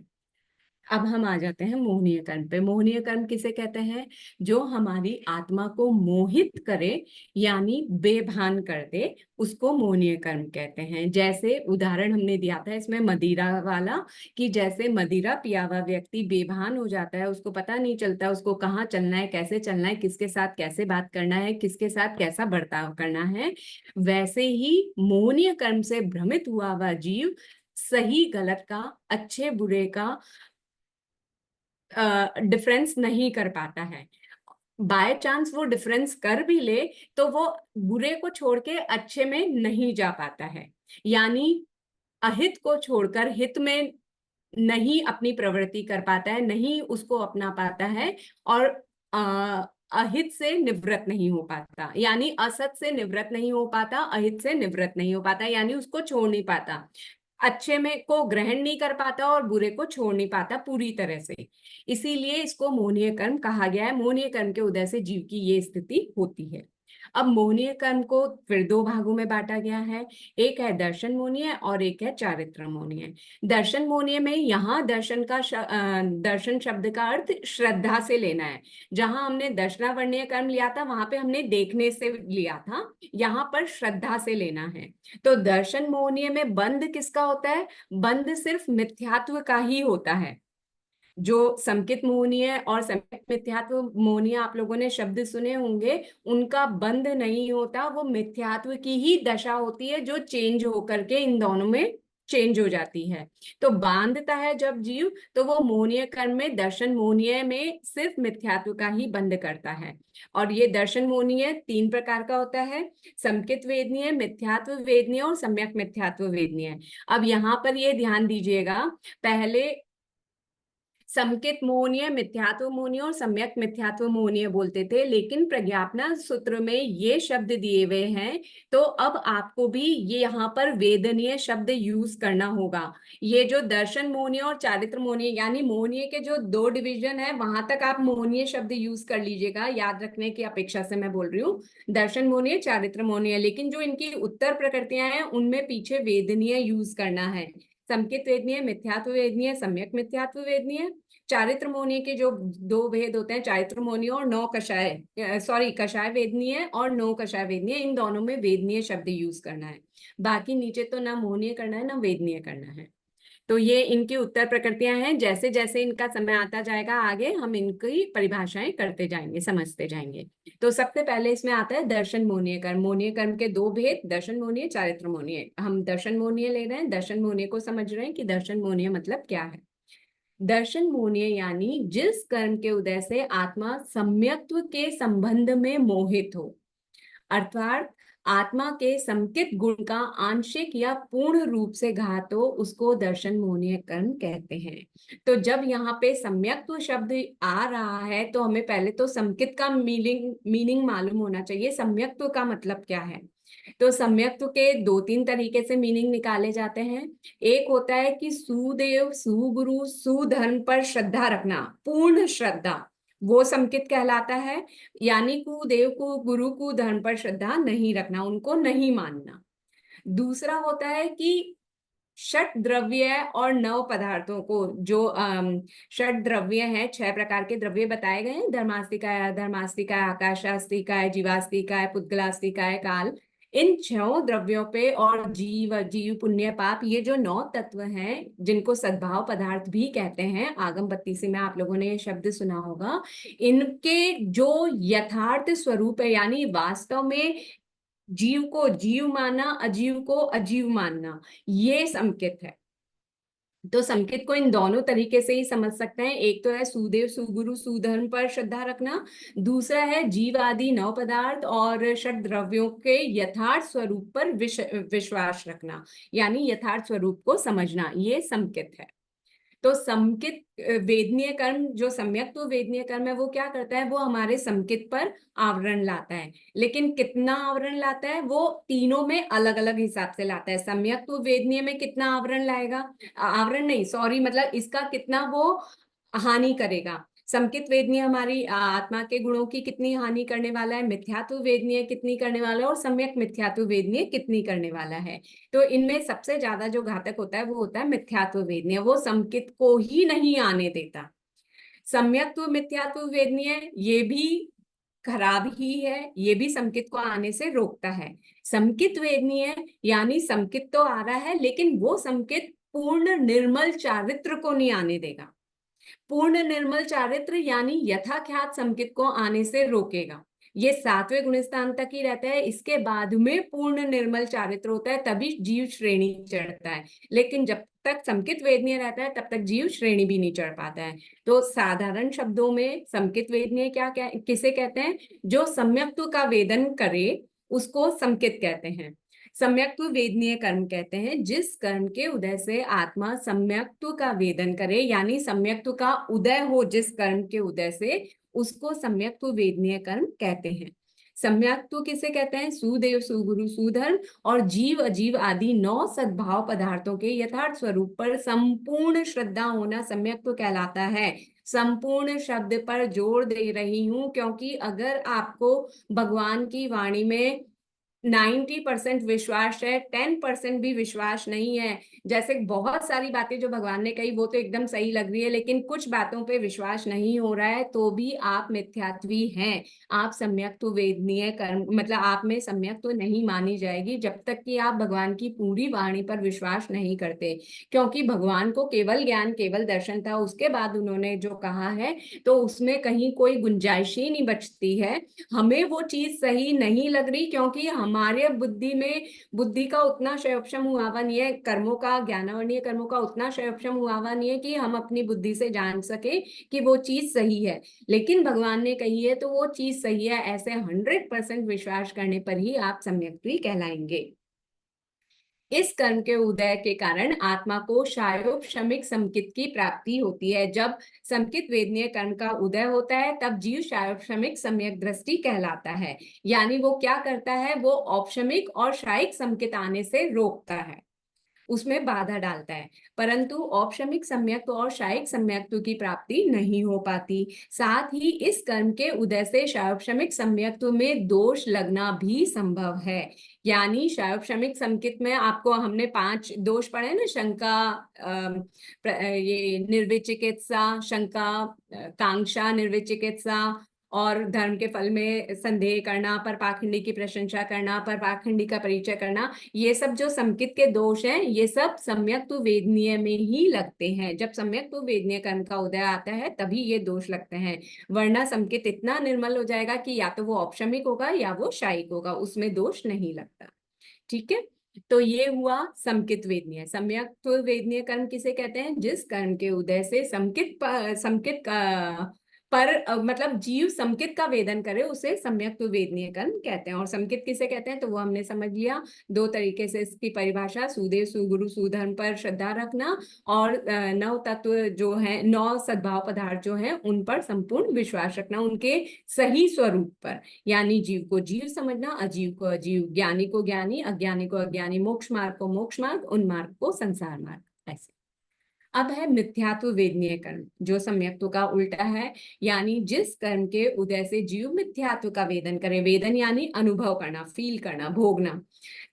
अब हम आ जाते हैं मोहनीय कर्म पे। मोहनीय कर्म किसे कहते हैं? जो हमारी आत्मा को मोहित करे, यानी बेभान कर दे, उसको मोहनीय कर्म कहते हैं। जैसे उदाहरण हमने दिया था इसमें मदिरा वाला, कि जैसे मदिरा पिया हुआ व्यक्ति बेभान हो जाता है, उसको पता नहीं चलता उसको कहाँ चलना है, कैसे चलना है, किसके साथ कैसे बात करना है, किसके साथ कैसा बर्ताव करना है, वैसे ही मोहनीय कर्म से भ्रमित हुआ हुआ जीव सही गलत का, अच्छे बुरे का डिफरेंस नहीं कर पाता है। बाय चांस वो डिफरेंस कर भी ले, तो वो बुरे को छोड़ के अच्छे में नहीं जा पाता है, यानी अहित को छोड़कर हित में नहीं अपनी प्रवृत्ति कर पाता है, नहीं उसको अपना पाता है, और अहित से निवृत्त नहीं हो पाता, यानी असत से निवृत्त नहीं हो पाता, अहित से निवृत्त नहीं हो पाता, यानी उसको छोड़ नहीं पाता, अच्छे में को ग्रहण नहीं कर पाता और बुरे को छोड़ नहीं पाता पूरी तरह से। इसीलिए इसको मोहनीय कर्म कहा गया है। मोहनीय कर्म के उदय से जीव की ये स्थिति होती है। अब मोहनीय कर्म को फिर दो भागों में बांटा गया है, एक है दर्शन मोहनीय और एक है चारित्र मोहनीय। दर्शन मोहनीय में यहाँ दर्शन शब्द का अर्थ श्रद्धा से लेना है। जहां हमने दर्शनावर्णीय कर्म लिया था, वहां पे हमने देखने से लिया था, यहाँ पर श्रद्धा से लेना है। तो दर्शन मोहनीय में बंध किसका होता है? बंध सिर्फ मिथ्यात्व का ही होता है। जो संकित मोहनीय और संकित मिथ्यात्व मोहनीय आप लोगों ने शब्द सुने होंगे, उनका बंध नहीं होता, वो मिथ्यात्व की ही दशा होती है, जो चेंज होकर के इन दोनों में चेंज हो जाती है। तो बांधता है जब जीव, तो वो मोहनीय कर्म में, दर्शन मोहनीय में सिर्फ मिथ्यात्व का ही बंध करता है। और ये दर्शन मोहनीय 3 प्रकार का होता है, संकित वेदनीय, मिथ्यात्व वेदनीय और सम्यक मिथ्यात्व वेदनीय। अब यहाँ पर ये ध्यान दीजिएगा, पहले संकित मोहनीय, मिथ्यात्व मोहनीय और सम्यक मिथ्यात्व मोहनीय बोलते थे, लेकिन प्रज्ञापना सूत्र में ये शब्द दिए हुए हैं, तो अब आपको भी ये यहाँ पर वेदनीय शब्द यूज करना होगा। ये जो दर्शन मोहनीय और चारित्र मोहनीय, यानी मोहनीय के जो 2 डिवीजन है, वहां तक आप मोहनीय शब्द यूज कर लीजिएगा, याद रखने की अपेक्षा से मैं बोल रही हूँ, दर्शन मोहनीय, चारित्र मोहनीय, लेकिन जो इनकी उत्तर प्रकृतियां हैं उनमें पीछे वेदनीय यूज करना है। संकित वेदनीय, मिथ्यात्व वेदनीय, सम्यक मिथ्यात्व वेदनीय। चारित्र मोहनीय के जो 2 भेद होते हैं, चारित्र मोहनीय और 9 कषाय, सॉरी कषाय वेदनीय और 9 कषाय वेदनीय, इन दोनों में वेदनीय शब्द यूज करना है। बाकी नीचे तो ना मोहनीय करना है ना वेदनीय करना है। तो ये इनकी उत्तर प्रकृतियां हैं। जैसे जैसे इनका समय आता जाएगा आगे, हम इनकी परिभाषाएं करते जाएंगे, समझते जाएंगे। तो सबसे पहले इसमें आता है दर्शन मोहनीय कर्म। मोहनीय कर्म के 2 भेद, दर्शन मोहनीय, चारित्र मोहनीय। हम दर्शन मोहनीय ले रहे हैं, दर्शन मोहनीय को समझ रहे हैं कि दर्शन मोहनीय मतलब क्या है। दर्शन मोहनीय यानी जिस कर्म के उदय से आत्मा सम्यक्त्व के संबंध में मोहित हो, अर्थात आत्मा के संकित गुण का आंशिक या पूर्ण रूप से घात हो, उसको दर्शन मोहनीय कर्म कहते हैं। तो जब यहाँ पे सम्यक्त्व शब्द आ रहा है, तो हमें पहले तो संकित का मीनिंग मालूम होना चाहिए, सम्यक्त्व का मतलब क्या है। तो सम्यक्त्व के 2-3 तरीके से मीनिंग निकाले जाते हैं। एक होता है कि सुदेव, सुगुरु, सुधर्म पर श्रद्धा रखना, पूर्ण श्रद्धा, वो संकित कहलाता है। यानी कुदेव को, गुरु को, धर्म पर श्रद्धा नहीं रखना, उनको नहीं मानना। दूसरा होता है कि षट द्रव्य और 9 पदार्थों को, जो षट द्रव्य हैं, 6 प्रकार के द्रव्य बताए गए हैं, धर्मास्तिकाय, अधर्मास्तिकाय, आकाशास्तिकाय, जीवास्तिकाय, पुद्गलास्तिकाय, काल, इन 6 द्रव्यों पे, और जीव, जीव, पुण्य, पाप, ये जो 9 तत्व हैं, जिनको सद्भाव पदार्थ भी कहते हैं, आगम बत्तीसी में आप लोगों ने ये शब्द सुना होगा, इनके जो यथार्थ स्वरूप है, यानी वास्तव में जीव को जीव मानना, अजीव को अजीव मानना, ये संकित है। तो संकित को इन दोनों तरीके से ही समझ सकते हैं। एक तो है सुदेव, सुगुरु, सुधर्म पर श्रद्धा रखना, दूसरा है जीव आदि 9 पदार्थ और षट द्रव्यों के यथार्थ स्वरूप पर विश्वास रखना, यानी यथार्थ स्वरूप को समझना, ये संकित है। तो संकित वेदनीय कर्म, जो सम्यक्त्व वेदनीय कर्म है, वो क्या करता है, वो हमारे संकित पर आवरण लाता है। लेकिन कितना आवरण लाता है, वो तीनों में अलग अलग हिसाब से लाता है। सम्यक्त्व वेदनीय में कितना आवरण लाएगा, आवरण नहीं, सॉरी, मतलब इसका कितना वो हानि करेगा। संकित वेदनीय हमारी आत्मा के गुणों की कितनी हानि करने वाला है, मिथ्यात्व वेदनीय कितनी करने वाला है, और सम्यक मिथ्यात्व वेदनीय कितनी करने वाला है। तो इनमें सबसे ज्यादा जो घातक होता है वो होता है मिथ्यात्व वेदनीय, वो संकित को ही नहीं आने देता। सम्यक्त्व मिथ्यात्व वेदनीय ये भी खराब ही है, ये भी संकित को आने से रोकता है। संकित वेदनीय यानी संकित तो आ रहा है, लेकिन वो संकित पूर्ण निर्मल चारित्र को नहीं आने देगा। पूर्ण निर्मल चारित्र यानी यथाख्यात संकित को आने से रोकेगा। ये 7वें गुणस्थान तक ही रहता है, इसके बाद में पूर्ण निर्मल चारित्र होता है, तभी जीव श्रेणी चढ़ता है। लेकिन जब तक संकित वेदनीय रहता है, तब तक जीव श्रेणी भी नहीं चढ़ पाता है। तो साधारण शब्दों में संकित वेदनीय क्या किसे कहते हैं, जो सम्यक्त्व का वेदन करे उसको संकित कहते हैं। सम्यक्त्व वेदनीय कर्म कहते हैं जिस कर्म के उदय से आत्मा सम्यक्त्व का वेदन करे, यानी सम्यक्त्व का उदय हो जिस कर्म के उदय से, उसको सम्यक्त्व वेदनीय कर्म कहते हैं। सम्यक्त्व किसे कहते हैं, सुदेव, सुगुरु, सुधर्म और जीव अजीव आदि 9 सद्भाव पदार्थों के यथार्थ स्वरूप पर संपूर्ण श्रद्धा होना सम्यक्त्व कहलाता है। संपूर्ण शब्द पर जोर दे रही हूं, क्योंकि अगर आपको भगवान की वाणी में 90% विश्वास है, 10% भी विश्वास नहीं है, जैसे बहुत सारी बातें जो भगवान ने कही वो तो एकदम सही लग रही है, लेकिन कुछ बातों पे विश्वास नहीं हो रहा है, तो भी आप मिथ्यात्वी हैं। आप सम्यक्त्व वेदनीय कर्म, मतलब आप में सम्यक्त्व नहीं मानी जाएगी जब तक कि आप भगवान की पूरी वाणी पर विश्वास नहीं करते। क्योंकि भगवान को केवल ज्ञान, केवल दर्शन था, उसके बाद उन्होंने जो कहा है, तो उसमें कहीं कोई गुंजाइश ही नहीं बचती है। हमें वो चीज सही नहीं लग रही, क्योंकि हमारे बुद्धि में, बुद्धि का उतना क्षयोक्षम हुआ हुआ नहीं है, कर्मों का, ज्ञानावरणीय कर्मों का उतना क्षयोक्षम हुआ हुआ नहीं है कि हम अपनी बुद्धि से जान सके कि वो चीज सही है। लेकिन भगवान ने कही है तो वो चीज सही है, ऐसे 100% विश्वास करने पर ही आप सम्यक्त्वी कहलाएंगे। इस कर्म के उदय के कारण आत्मा को शायोपशमिक समकित की प्राप्ति होती है। जब समकित वेदनीय कर्म का उदय होता है तब जीव शायोपशमिक सम्यक दृष्टि कहलाता है। यानी वो क्या करता है, वो औपशमिक और शायिक समकित आने से रोकता है, उसमें बाधा डालता है, परंतु औपशमिक सम्यक्त्व और शायिक सम्यक्त्व की प्राप्ति नहीं हो पाती। साथ ही इस कर्म के उदय से शायोपशमिक सम्यक्त्व में दोष लगना भी संभव है। यानी शायोपशमिक समकित में आपको हमने 5 दोष पढ़े ना, शंका, ये निर्विचिकित्सा, शंका, कांक्षा, निर्विचिकित्सा, और धर्म के फल में संदेह करना, पर पाखंडी की प्रशंसा करना, पर पाखंडी का परिचय करना, ये सब जो समकित के दोष हैं ये सब सम्यक्त्व वेदनीय में ही लगते हैं। जब सम्यक्त्व वेदनीय कर्म का उदय आता है तभी ये दोष लगते हैं, वरना समकित इतना निर्मल हो जाएगा कि या तो वो औपशमिक होगा या वो शायिक होगा, उसमें दोष नहीं लगता। ठीक है, तो ये हुआ समकित वेदनीय। सम्यक्त्व वेदनीय कर्म किसे कहते हैं, जिस कर्म के उदय से समकित का मतलब जीव समकित का वेदन करे उसे सम्यक्त्व वेदनीय कर्म कहते हैं। और समकित किसे कहते हैं तो वो हमने समझ लिया, 2 तरीके से इसकी परिभाषा, सुदेव सुगुरु सुधर्म पर श्रद्धा रखना, और 9 तत्व जो है, 9 सद्भाव पदार्थ जो है उन पर संपूर्ण विश्वास रखना, उनके सही स्वरूप पर। यानी जीव को जीव समझना, अजीव को अजीव, ज्ञानी को ज्ञानी, अज्ञानी को अज्ञानी, मोक्ष मार्ग को मोक्ष मार्ग, उन्मार्ग को संसार मार्ग, ऐसे। अब है मिथ्यात्व वेदनीय कर्म, जो सम्यक्त्व का उल्टा है। यानी जिस कर्म के उदय से जीव मिथ्यात्व का वेदन करे, वेदन यानी अनुभव करना, फील करना, भोगना,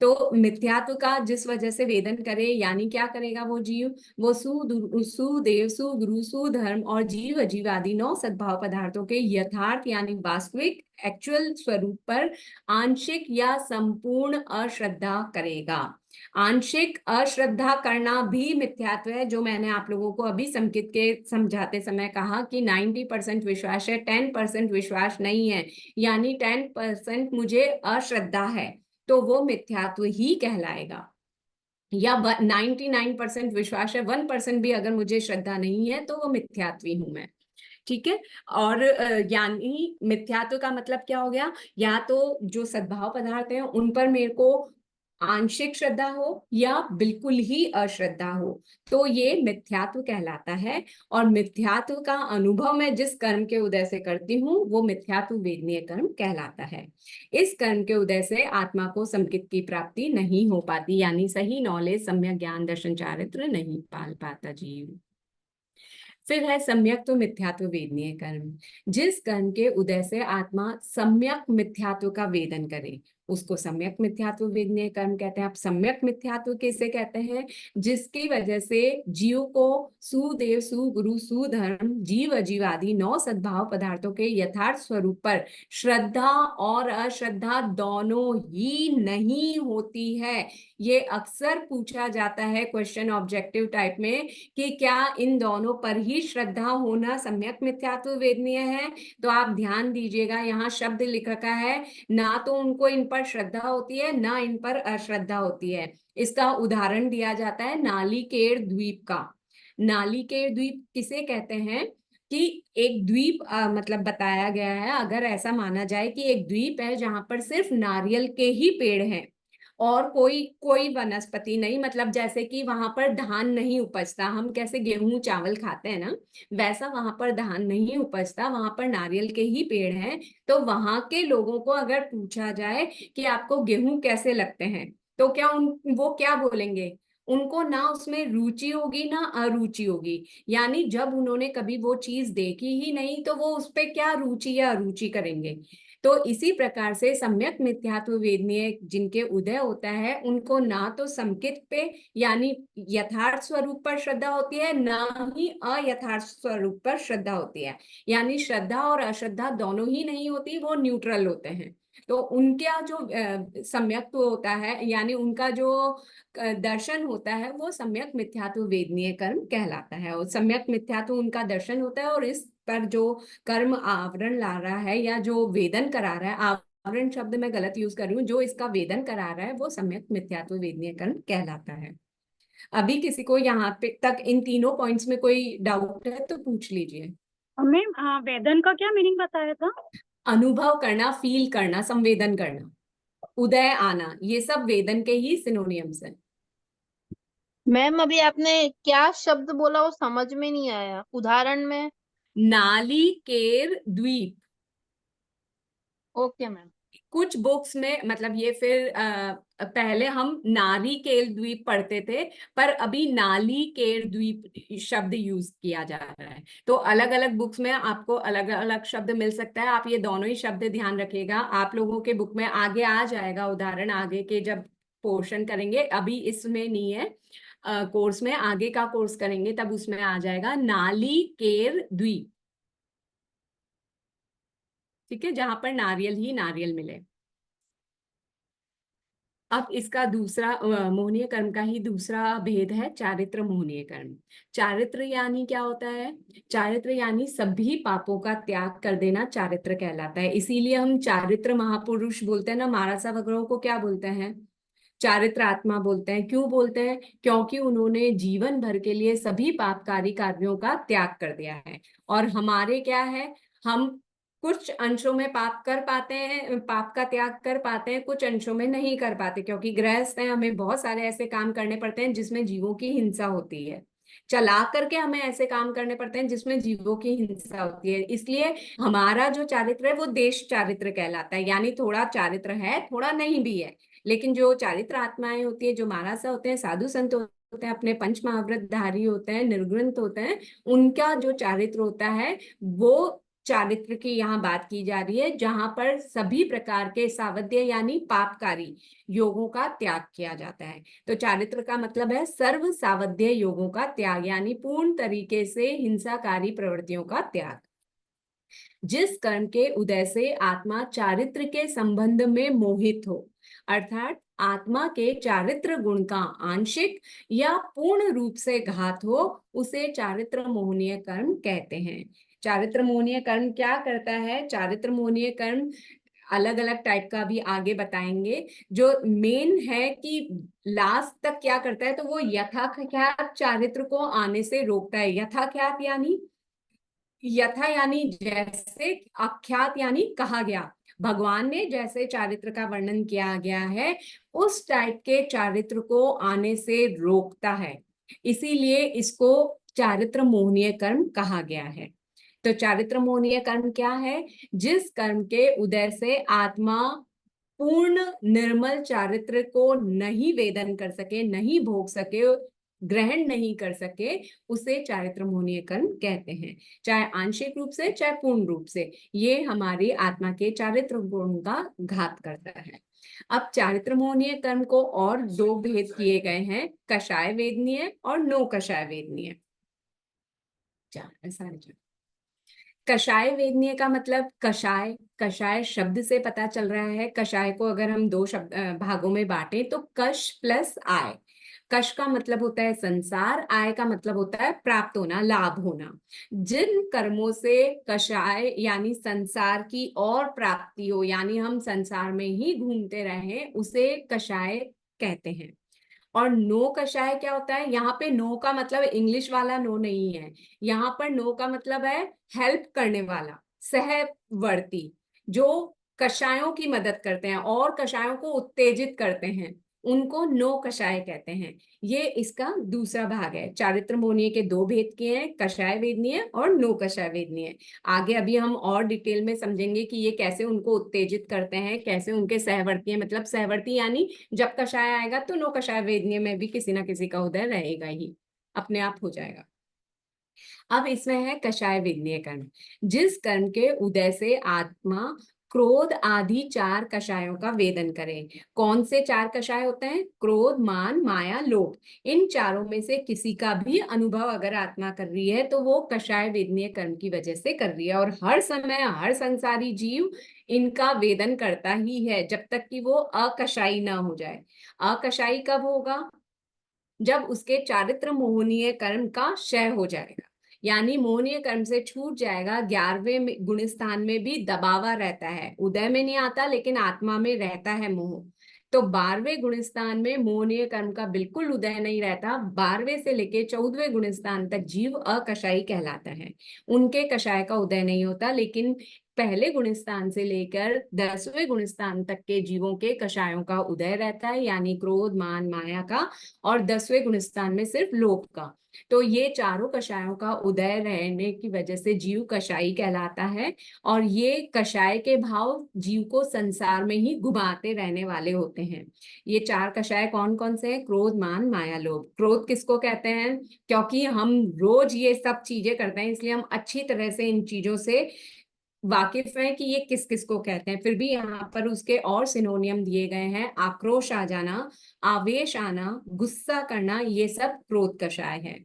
तो मिथ्यात्व का जिस वजह से वेदन करे, यानी क्या करेगा वो जीव, वो सुदेव सुगुरु सुधर्म और जीव अजीव आदि 9 सद्भाव पदार्थों के यथार्थ यानी वास्तविक एक्चुअल स्वरूप पर आंशिक या संपूर्ण अश्रद्धा करेगा। आंशिक अश्रद्धा करना भी मिथ्यात्व है, जो मैंने आप लोगों को अभी समकित के समझाते समय कहा कि 90% विश्वास है, 10% विश्वास नहीं है। यानी 10% मुझे अश्रद्धा है तो वो मिथ्यात्व ही कहलाएगा, या 99% विश्वास है, 1% भी अगर मुझे श्रद्धा नहीं है तो वो मिथ्यात्वी हूं मैं। ठीक है, और यानी मिथ्यात्व का मतलब क्या हो गया, या तो जो सद्भाव पदार्थ हैं उन पर मेरे को आंशिक श्रद्धा हो या बिल्कुल ही अश्रद्धा हो, तो ये मिथ्यात्व कहलाता है। और मिथ्यात्व का अनुभव मैं जिस कर्म के उदय से करती हूँ वो मिथ्यात्व वेदनीय कर्म कहलाता है। इस कर्म के उदय से आत्मा को समकित की प्राप्ति नहीं हो पाती, यानी सही नॉलेज, सम्यक ज्ञान, दर्शन, चारित्र नहीं पाल पाता जीव। फिर है सम्यक्त्व मिथ्यात्व वेदनीय कर्म, जिस कर्म के उदय से आत्मा सम्यक मिथ्यात्व का वेदन करे उसको सम्यक मिथ्यात्व वेदनीय कर्म कहते हैं। आप सम्यक मिथ्यात्व किसे कहते हैं, जिसकी वजह से जीव को सुदेव सुगुरु सुधर्म जीव अजीव आदि 9 सद्भाव पदार्थों के यथार्थ स्वरूप पर श्रद्धा और अश्रद्धा दोनों ही नहीं होती है। ये अक्सर पूछा जाता है क्वेश्चन ऑब्जेक्टिव टाइप में कि क्या इन दोनों पर ही श्रद्धा होना सम्यक मिथ्यात्व वेदनीय है। तो आप ध्यान दीजिएगा, यहाँ शब्द लिख रखा है, ना तो उनको इन पर श्रद्धा होती है ना इन पर अश्रद्धा होती है। इसका उदाहरण दिया जाता है नालिकेर द्वीप का। नालिकेर द्वीप किसे कहते हैं कि एक द्वीप मतलब बताया गया है, अगर ऐसा माना जाए कि एक द्वीप है जहां पर सिर्फ नारियल के ही पेड़ हैं और कोई वनस्पति नहीं, मतलब जैसे कि वहां पर धान नहीं उपजता, हम कैसे गेहूं चावल खाते हैं ना, वैसा वहां पर धान नहीं उपजता, वहां पर नारियल के ही पेड़ हैं। तो वहां के लोगों को अगर पूछा जाए कि आपको गेहूं कैसे लगते हैं तो क्या वो क्या बोलेंगे, उनको ना उसमें रुचि होगी ना अरुचि होगी। यानी जब उन्होंने कभी वो चीज देखी ही नहीं तो वो उस पर क्या रुचि या अरुचि करेंगे। तो इसी प्रकार से सम्यक मिथ्यात्व वेदनीय जिनके उदय होता है उनको ना तो समकित पे यानी यथार्थ स्वरूप पर श्रद्धा होती है, ना ही अयथार्थ स्वरूप पर श्रद्धा होती है। यानी श्रद्धा और अश्रद्धा दोनों ही नहीं होती, वो न्यूट्रल होते हैं। तो उनका जो सम्यक्त्व होता है यानी उनका जो दर्शन होता है वो सम्यक मिथ्यात्व वेदनीय कर्म कहलाता है। और सम्यक मिथ्यात्व उनका दर्शन होता है और इस पर जो कर्म आवरण ला रहा है या जो वेदन करा रहा है, आवरण शब्द मैं गलत यूज कर रही हूँ, जो इसका वेदन करा रहा है वो सम्यक मिथ्यात्व वेदनीय कर्म कहलाता है। अभी किसी को यहाँ पे तक इन तीनों पॉइंट्स में कोई डाउट है तो पूछ लीजिए। मैम वेदन का क्या मीनिंग बताया था? अनुभव करना, फील करना, संवेदन करना, उदय आना, ये सब वेदन के ही सिनोनियम्स हैं। मैम अभी आपने क्या शब्द बोला वो समझ में नहीं आया, उदाहरण में। नालिकेर द्वीप। Okay ma'am. कुछ बुक्स में मतलब ये फिर पहले हम नारिकेल द्वीप पढ़ते थे, पर अभी नालिकेर द्वीप शब्द यूज किया जा रहा है। तो अलग अलग बुक्स में आपको अलग अलग शब्द मिल सकता है, आप ये दोनों ही शब्द ध्यान रखिएगा। आप लोगों के बुक में आगे आ जाएगा उदाहरण, आगे के जब पोर्शन करेंगे, अभी इसमें नहीं है। कोर्स में आगे का कोर्स करेंगे तब उसमें आ जाएगा नालिकेर द्वीप। ठीक है, जहां पर नारियल ही नारियल मिले। अब इसका दूसरा मोहनीय कर्म का ही दूसरा भेद है चारित्र मोहनीय कर्म। चारित्र यानी क्या होता है? चारित्र यानी सभी पापों का त्याग कर देना चारित्र कहलाता है। इसीलिए हम चारित्र महापुरुष बोलते हैं ना, महाराजा वगैरह को क्या बोलते हैं? चारित्र आत्मा बोलते हैं। क्यों बोलते हैं? क्योंकि उन्होंने जीवन भर के लिए सभी पापकारी कार्यों का त्याग कर दिया है। और हमारे क्या है, हम कुछ अंशों में पाप कर पाते हैं, पाप का त्याग कर पाते हैं, कुछ अंशों में नहीं कर पाते, क्योंकि गृहस्थ हैं, हमें बहुत सारे ऐसे काम करने पड़ते हैं जिसमें जीवों की हिंसा होती है। चला करके हमें ऐसे काम करने पड़ते हैं जिसमें जीवों की हिंसा होती है। इसलिए हमारा जो चारित्र है वो देश चारित्र कहलाता है, यानी थोड़ा चारित्र है, थोड़ा नहीं भी है। लेकिन जो चारित्र आत्माएं होती है, जो महाराजा होते हैं, साधु संत होते हैं, अपने पंच महाव्रतधारी होते हैं, निर्ग्रंथ होते हैं, उनका जो चारित्र होता है वो चारित्र की यहाँ बात की जा रही है, जहां पर सभी प्रकार के सावध्य यानी पापकारी योगों का त्याग किया जाता है। तो चारित्र का मतलब है सर्व सावध्य योगों का त्याग, यानी पूर्ण तरीके से हिंसाकारी प्रवृत्तियों का त्याग। जिस कर्म के उदय से आत्मा चारित्र के संबंध में मोहित हो, अर्थात आत्मा के चारित्र गुण का आंशिक या पूर्ण रूप से घात हो, उसे चारित्र मोहनीय कर्म कहते हैं। चारित्र मोहनीय कर्म क्या करता है? चारित्र मोहनीय कर्म अलग अलग टाइप का भी आगे बताएंगे। जो मेन है कि लास्ट तक क्या करता है, तो वो यथाख्यात चारित्र को आने से रोकता है। यथाख्यात यानी, यथा यानी जैसे, अख्यात यानी कहा गया, भगवान ने जैसे चारित्र का वर्णन किया गया है उस टाइप के चारित्र को आने से रोकता है। इसीलिए इसको चारित्र मोहनीय कर्म कहा गया है। तो चारित्र मोहनीय कर्म क्या है? जिस कर्म के उदय से आत्मा पूर्ण निर्मल चारित्र को नहीं वेदन कर सके, नहीं भोग सके, ग्रहण नहीं कर सके, उसे चारित्र मोहनीय कर्म कहते हैं। चाहे आंशिक रूप से चाहे पूर्ण रूप से, ये हमारी आत्मा के चारित्र गुण का घात करता है। अब चारित्र मोहनीय कर्म को और दो भेद किए गए हैं, कषाय वेदनीय और नो कषाय वेदनीय। कषाय वेदनीय का मतलब, कषाय, कषाय शब्द से पता चल रहा है। कषाय को अगर हम दो शब्द भागों में बांटे तो कष प्लस आय। कष का मतलब होता है संसार, आय का मतलब होता है प्राप्त होना, लाभ होना। जिन कर्मों से कषाय यानी संसार की और प्राप्ति हो, यानी हम संसार में ही घूमते रहें, उसे कषाय कहते हैं। और नो कषाय क्या होता है? यहाँ पे नो का मतलब इंग्लिश वाला नो नहीं है, यहाँ पर नो का मतलब है हेल्प करने वाला, सहवर्ती, जो कषायों की मदद करते हैं और कषायों को उत्तेजित करते हैं, उनको नो कषाय कहते हैं। ये इसका दूसरा भाग है। चारित्र मोहनीय के दो भेद किए हैं, कषाय वेदनीय और नो कषाय वेदनीय। आगे अभी हम और डिटेल में समझेंगे कि ये कैसे उनको उत्तेजित करते हैं, कैसे उनके सहवर्ती हैं। मतलब सहवर्ती यानी जब कषाय आएगा तो नो कषाय वेदनीय में भी किसी ना किसी का उदय रहेगा ही, अपने आप हो जाएगा। अब इसमें है कषाय वेदनीय कर्म। जिस कर्म के उदय से आत्मा क्रोध आदि चार कषायों का वेदन करे। कौन से चार कषाय होते हैं? क्रोध, मान, माया, लोभ। इन चारों में से किसी का भी अनुभव अगर आत्मा कर रही है तो वो कषाय वेदनीय कर्म की वजह से कर रही है। और हर समय हर संसारी जीव इनका वेदन करता ही है जब तक कि वो अकषाई ना हो जाए। अकषाई कब होगा? जब उसके चारित्र मोहनीय कर्म का क्षय हो जाएगा, यानी मोहनीय कर्म से छूट जाएगा। 11वें गुण स्थान में भी दबावा रहता है, उदय में नहीं आता लेकिन आत्मा में रहता है मोह। तो 12वें गुण स्थान में मोहनीय कर्म का बिल्कुल उदय नहीं रहता। 12वें से लेके 14वें गुण स्थान तक जीव अकषाई कहलाता है, उनके कषाय का उदय नहीं होता। लेकिन पहले गुण स्थान से लेकर 10वें गुण स्थान तक के जीवों के कषायों का उदय रहता है, यानी क्रोध, मान, माया का, और 10वें गुण स्थान में सिर्फ लोभ का। तो ये चारों कषायों का उदय रहने की वजह से जीव कषाई कहलाता है। और ये कषाय के भाव जीव को संसार में ही घुमाते रहने वाले होते हैं। ये चार कषाय कौन कौन से हैं? क्रोध, मान, माया, लोभ। क्रोध किसको कहते हैं? क्योंकि हम रोज ये सब चीजें करते हैं, इसलिए हम अच्छी तरह से इन चीजों से वाकिफ है कि ये किस किस को कहते हैं। फिर भी यहाँ पर उसके और सिनोनियम दिए गए हैं। आक्रोश आ जाना, आवेश आना, गुस्सा करना, ये सब क्रोध कषाय है।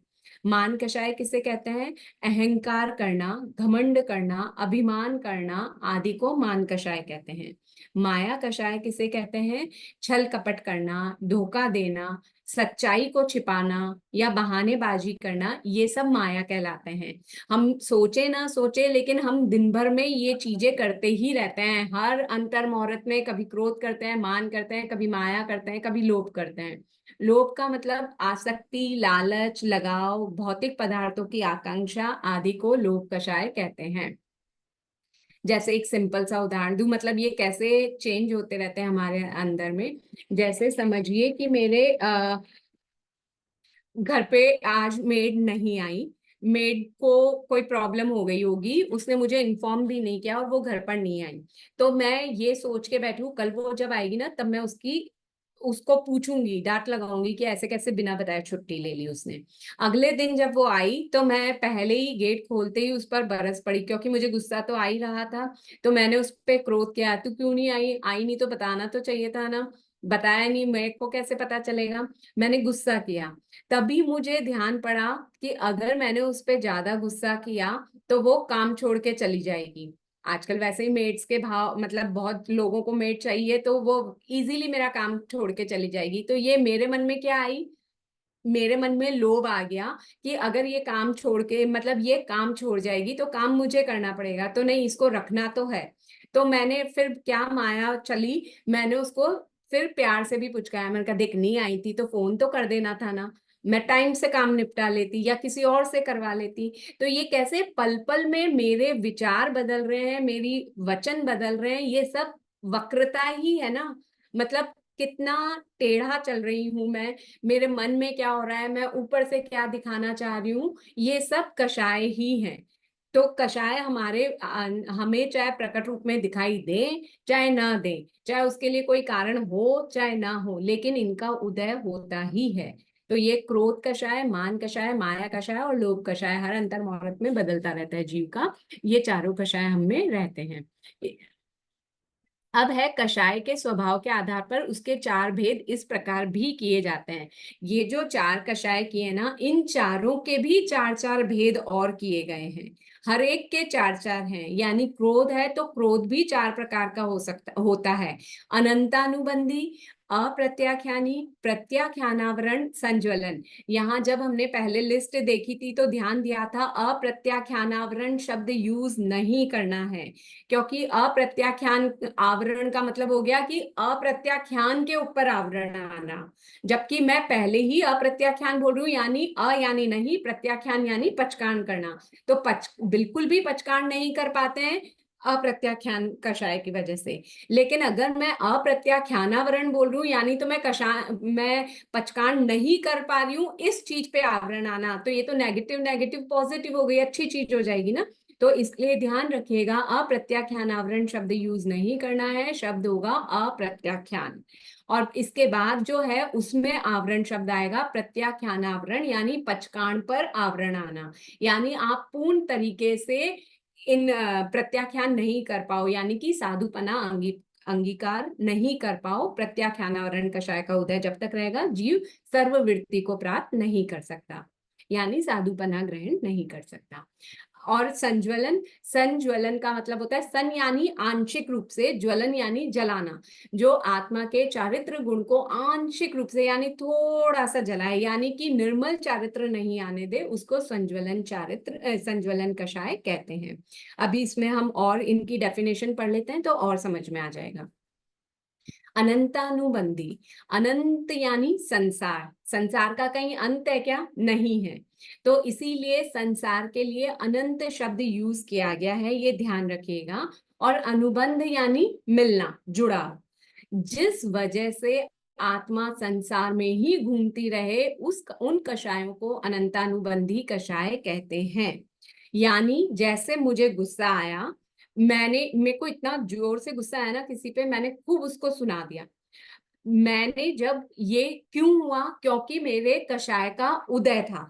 मान कषाय किसे कहते हैं? अहंकार करना, घमंड करना, अभिमान करना आदि को मान कषाय कहते हैं। माया कषाय किसे कहते हैं? छल कपट करना, धोखा देना, सच्चाई को छिपाना या बहानेबाजी करना, ये सब माया कहलाते हैं। हम सोचे ना सोचे लेकिन हम दिन भर में ये चीजें करते ही रहते हैं। हर अंतर मुहूर्त में कभी क्रोध करते हैं, मान करते हैं, कभी माया करते हैं, कभी लोभ करते हैं। लोभ का मतलब आसक्ति, लालच, लगाव, भौतिक पदार्थों की आकांक्षा आदि को लोभ कषाय कहते हैं। जैसे एक सिंपल सा उदाहरण दूं, मतलब ये कैसे चेंज होते रहते हैं हमारे अंदर में। जैसे समझिए कि मेरे घर पे आज मेड नहीं आई, मेड को कोई प्रॉब्लम हो गई होगी, उसने मुझे इन्फॉर्म भी नहीं किया और वो घर पर नहीं आई। तो मैं ये सोच के बैठी हूँ कल वो जब आएगी ना तब मैं उसको पूछूंगी, डांट लगाऊंगी कि ऐसे कैसे बिना बताए छुट्टी ले ली उसने। अगले दिन जब वो आई तो मैं पहले ही गेट खोलते ही उस पर बरस पड़ी, क्योंकि मुझे गुस्सा तो आ ही रहा था। तो मैंने उस पर क्रोध किया, तू क्यों नहीं आई? आई नहीं तो बताना तो चाहिए था ना, बताया नहीं, मेरे को कैसे पता चलेगा? मैंने गुस्सा किया। तभी मुझे ध्यान पड़ा कि अगर मैंने उस पर ज्यादा गुस्सा किया तो वो काम छोड़ के चली जाएगी। आजकल वैसे ही मेड्स के भाव, मतलब बहुत लोगों को मेड चाहिए, तो वो इजीली मेरा काम छोड़ के चली जाएगी। तो ये मेरे मन में क्या आई? मेरे मन में लोभ आ गया कि अगर ये काम छोड़ के, मतलब ये काम छोड़ जाएगी तो काम मुझे करना पड़ेगा, तो नहीं, इसको रखना तो है। तो मैंने फिर क्या माया चली, मैंने उसको फिर प्यार से भी पुचकाया। मैंने कहा देख, नहीं आई थी तो फोन तो कर देना था ना, मैं टाइम से काम निपटा लेती या किसी और से करवा लेती। तो ये कैसे पल पल में मेरे विचार बदल रहे हैं, मेरी वचन बदल रहे हैं, ये सब वक्रता ही है ना। मतलब कितना टेढ़ा चल रही हूं मैं, मेरे मन में क्या हो रहा है, मैं ऊपर से क्या दिखाना चाह रही हूँ, ये सब कषाय ही हैं। तो कषाय हमें चाहे प्रकट रूप में दिखाई दे चाहे ना दे, चाहे उसके लिए कोई कारण हो चाहे ना हो, लेकिन इनका उदय होता ही है। तो ये क्रोध कषाय, मान कषाय, माया कषाय और लोभ कषाय हर अंतर मुहूर्त में बदलता रहता है जीव का। ये चारों कषाय हम में रहते हैं। अब है कषाय के स्वभाव के आधार पर उसके चार भेद इस प्रकार भी किए जाते हैं। ये जो चार कषाय किए ना, इन चारों के भी चार चार भेद और किए गए हैं। हर एक के चार चार हैं। यानी क्रोध है तो क्रोध भी चार प्रकार का होता है। अनंतानुबंधी, अप्रत्याख्यानी, प्रत्याख्यानावरण, संज्वलन। यहाँ जब हमने पहले लिस्ट देखी थी तो ध्यान दिया था अप्रत्याख्यानावरण शब्द यूज नहीं करना है, क्योंकि अप्रत्याख्यान आवरण का मतलब हो गया कि अप्रत्याख्यान के ऊपर आवरण आना, जबकि मैं पहले ही अप्रत्याख्यान बोल रही हूँ, यानी यानी नहीं, प्रत्याख्यान यानी पचकान करना। तो बिल्कुल भी पचकान नहीं कर पाते हैं अप्रत्याख्यान कषाय की वजह से। लेकिन अगर मैं अप्रत्याख्यानावरण बोल रही हूँ, यानी तो मैं पचकान नहीं कर पा रही हूँ, इस चीज पे आवरण आना, तो ये तो नेगेटिव नेगेटिव पॉजिटिव हो गई, अच्छी चीज हो जाएगी ना। तो इसलिए ध्यान रखिएगा, अप्रत्याख्यानावरण शब्द यूज नहीं करना है, शब्द होगा अप्रत्याख्यान। और इसके बाद जो है उसमें आवरण शब्द आएगा प्रत्याख्यानावरण, यानी पचकान पर आवरण आना। यानी आप पूर्ण तरीके से इन प्रत्याख्यान नहीं कर पाओ, यानी कि साधुपना अंगीकार नहीं कर पाओ। प्रत्याख्यानावरण कषाय का उदय जब तक रहेगा, जीव सर्ववृत्ति को प्राप्त नहीं कर सकता, यानी साधुपना ग्रहण नहीं कर सकता। और संज्वलन, संज्वलन का मतलब होता है सन यानी आंशिक रूप से, ज्वलन यानी जलाना, जो आत्मा के चारित्र गुण को आंशिक रूप से यानी थोड़ा सा जलाए, यानी कि निर्मल चारित्र नहीं आने दे, उसको संज्वलन चारित्र संज्वलन कषाय कहते हैं। अभी इसमें हम और इनकी डेफिनेशन पढ़ लेते हैं तो और समझ में आ जाएगा। अनंतानुबंधी, अनंत यानी संसार, संसार का कहीं अंत है क्या? नहीं है, तो इसीलिए संसार के लिए अनंत शब्द यूज किया गया है, ये ध्यान रखिएगा। और अनुबंध यानी मिलना, जुड़ा, जिस वजह से आत्मा संसार में ही घूमती रहे उन कषायों को अनंतानुबंधी कषाय कहते हैं। यानी जैसे मुझे गुस्सा आया, मेरे को इतना जोर से गुस्सा आया ना किसी पे, मैंने खूब उसको सुना दिया। मैंने जब ये क्यों हुआ? क्योंकि मेरे कषाय का उदय था,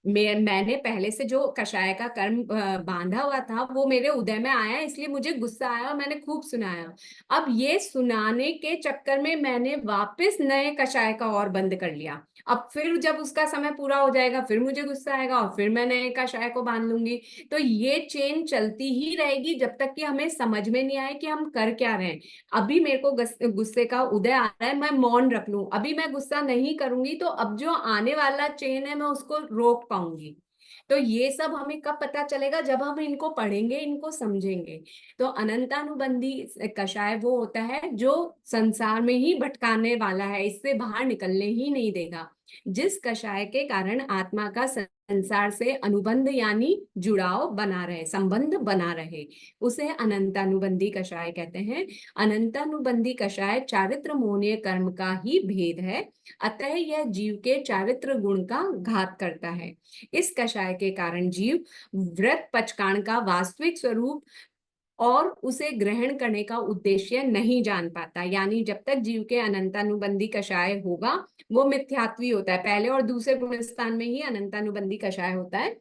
मैंने पहले से जो कषाय का कर्म बांधा हुआ था वो मेरे उदय में आया, इसलिए मुझे गुस्सा आया और मैंने खूब सुनाया। अब ये सुनाने के चक्कर में मैंने वापस नए कषाय का और बंद कर लिया। अब फिर जब उसका समय पूरा हो जाएगा फिर मुझे गुस्सा आएगा और फिर मैं नए कषाय को बांध लूंगी। तो ये चेन चलती ही रहेगी जब तक कि हमें समझ में नहीं आए कि हम कर क्या रहे हैं। अभी मेरे को गुस्से का उदय आ रहा है, मैं मौन रख लूं, अभी मैं गुस्सा नहीं करूंगी तो अब जो आने वाला चेन है मैं उसको रोक पाऊंगी। तो ये सब हमें कब पता चलेगा? जब हम इनको पढ़ेंगे, इनको समझेंगे। तो अनंतानुबंधी कषाय वो होता है जो संसार में ही भटकाने वाला है, इससे बाहर निकलने ही नहीं देगा। जिस कषाय के कारण आत्मा का संसार से अनुबंध यानी जुड़ाव बना रहे, संबंध बना रहे, उसे अनंतानुबंधी कषाय कहते हैं। अनंतानुबंधी कषाय चारित्र मोहनीय कर्म का ही भेद है, अतः यह जीव के चारित्र गुण का घात करता है। इस कषाय के कारण जीव व्रत पचकाण का वास्तविक स्वरूप और उसे ग्रहण करने का उद्देश्य नहीं जान पाता। यानी जब तक जीव के अनंतानुबंधी कषाय होगा वो मिथ्यात्वी होता है, पहले और दूसरे गुण स्थान में ही अनंतानुबंधी कषाय होता है।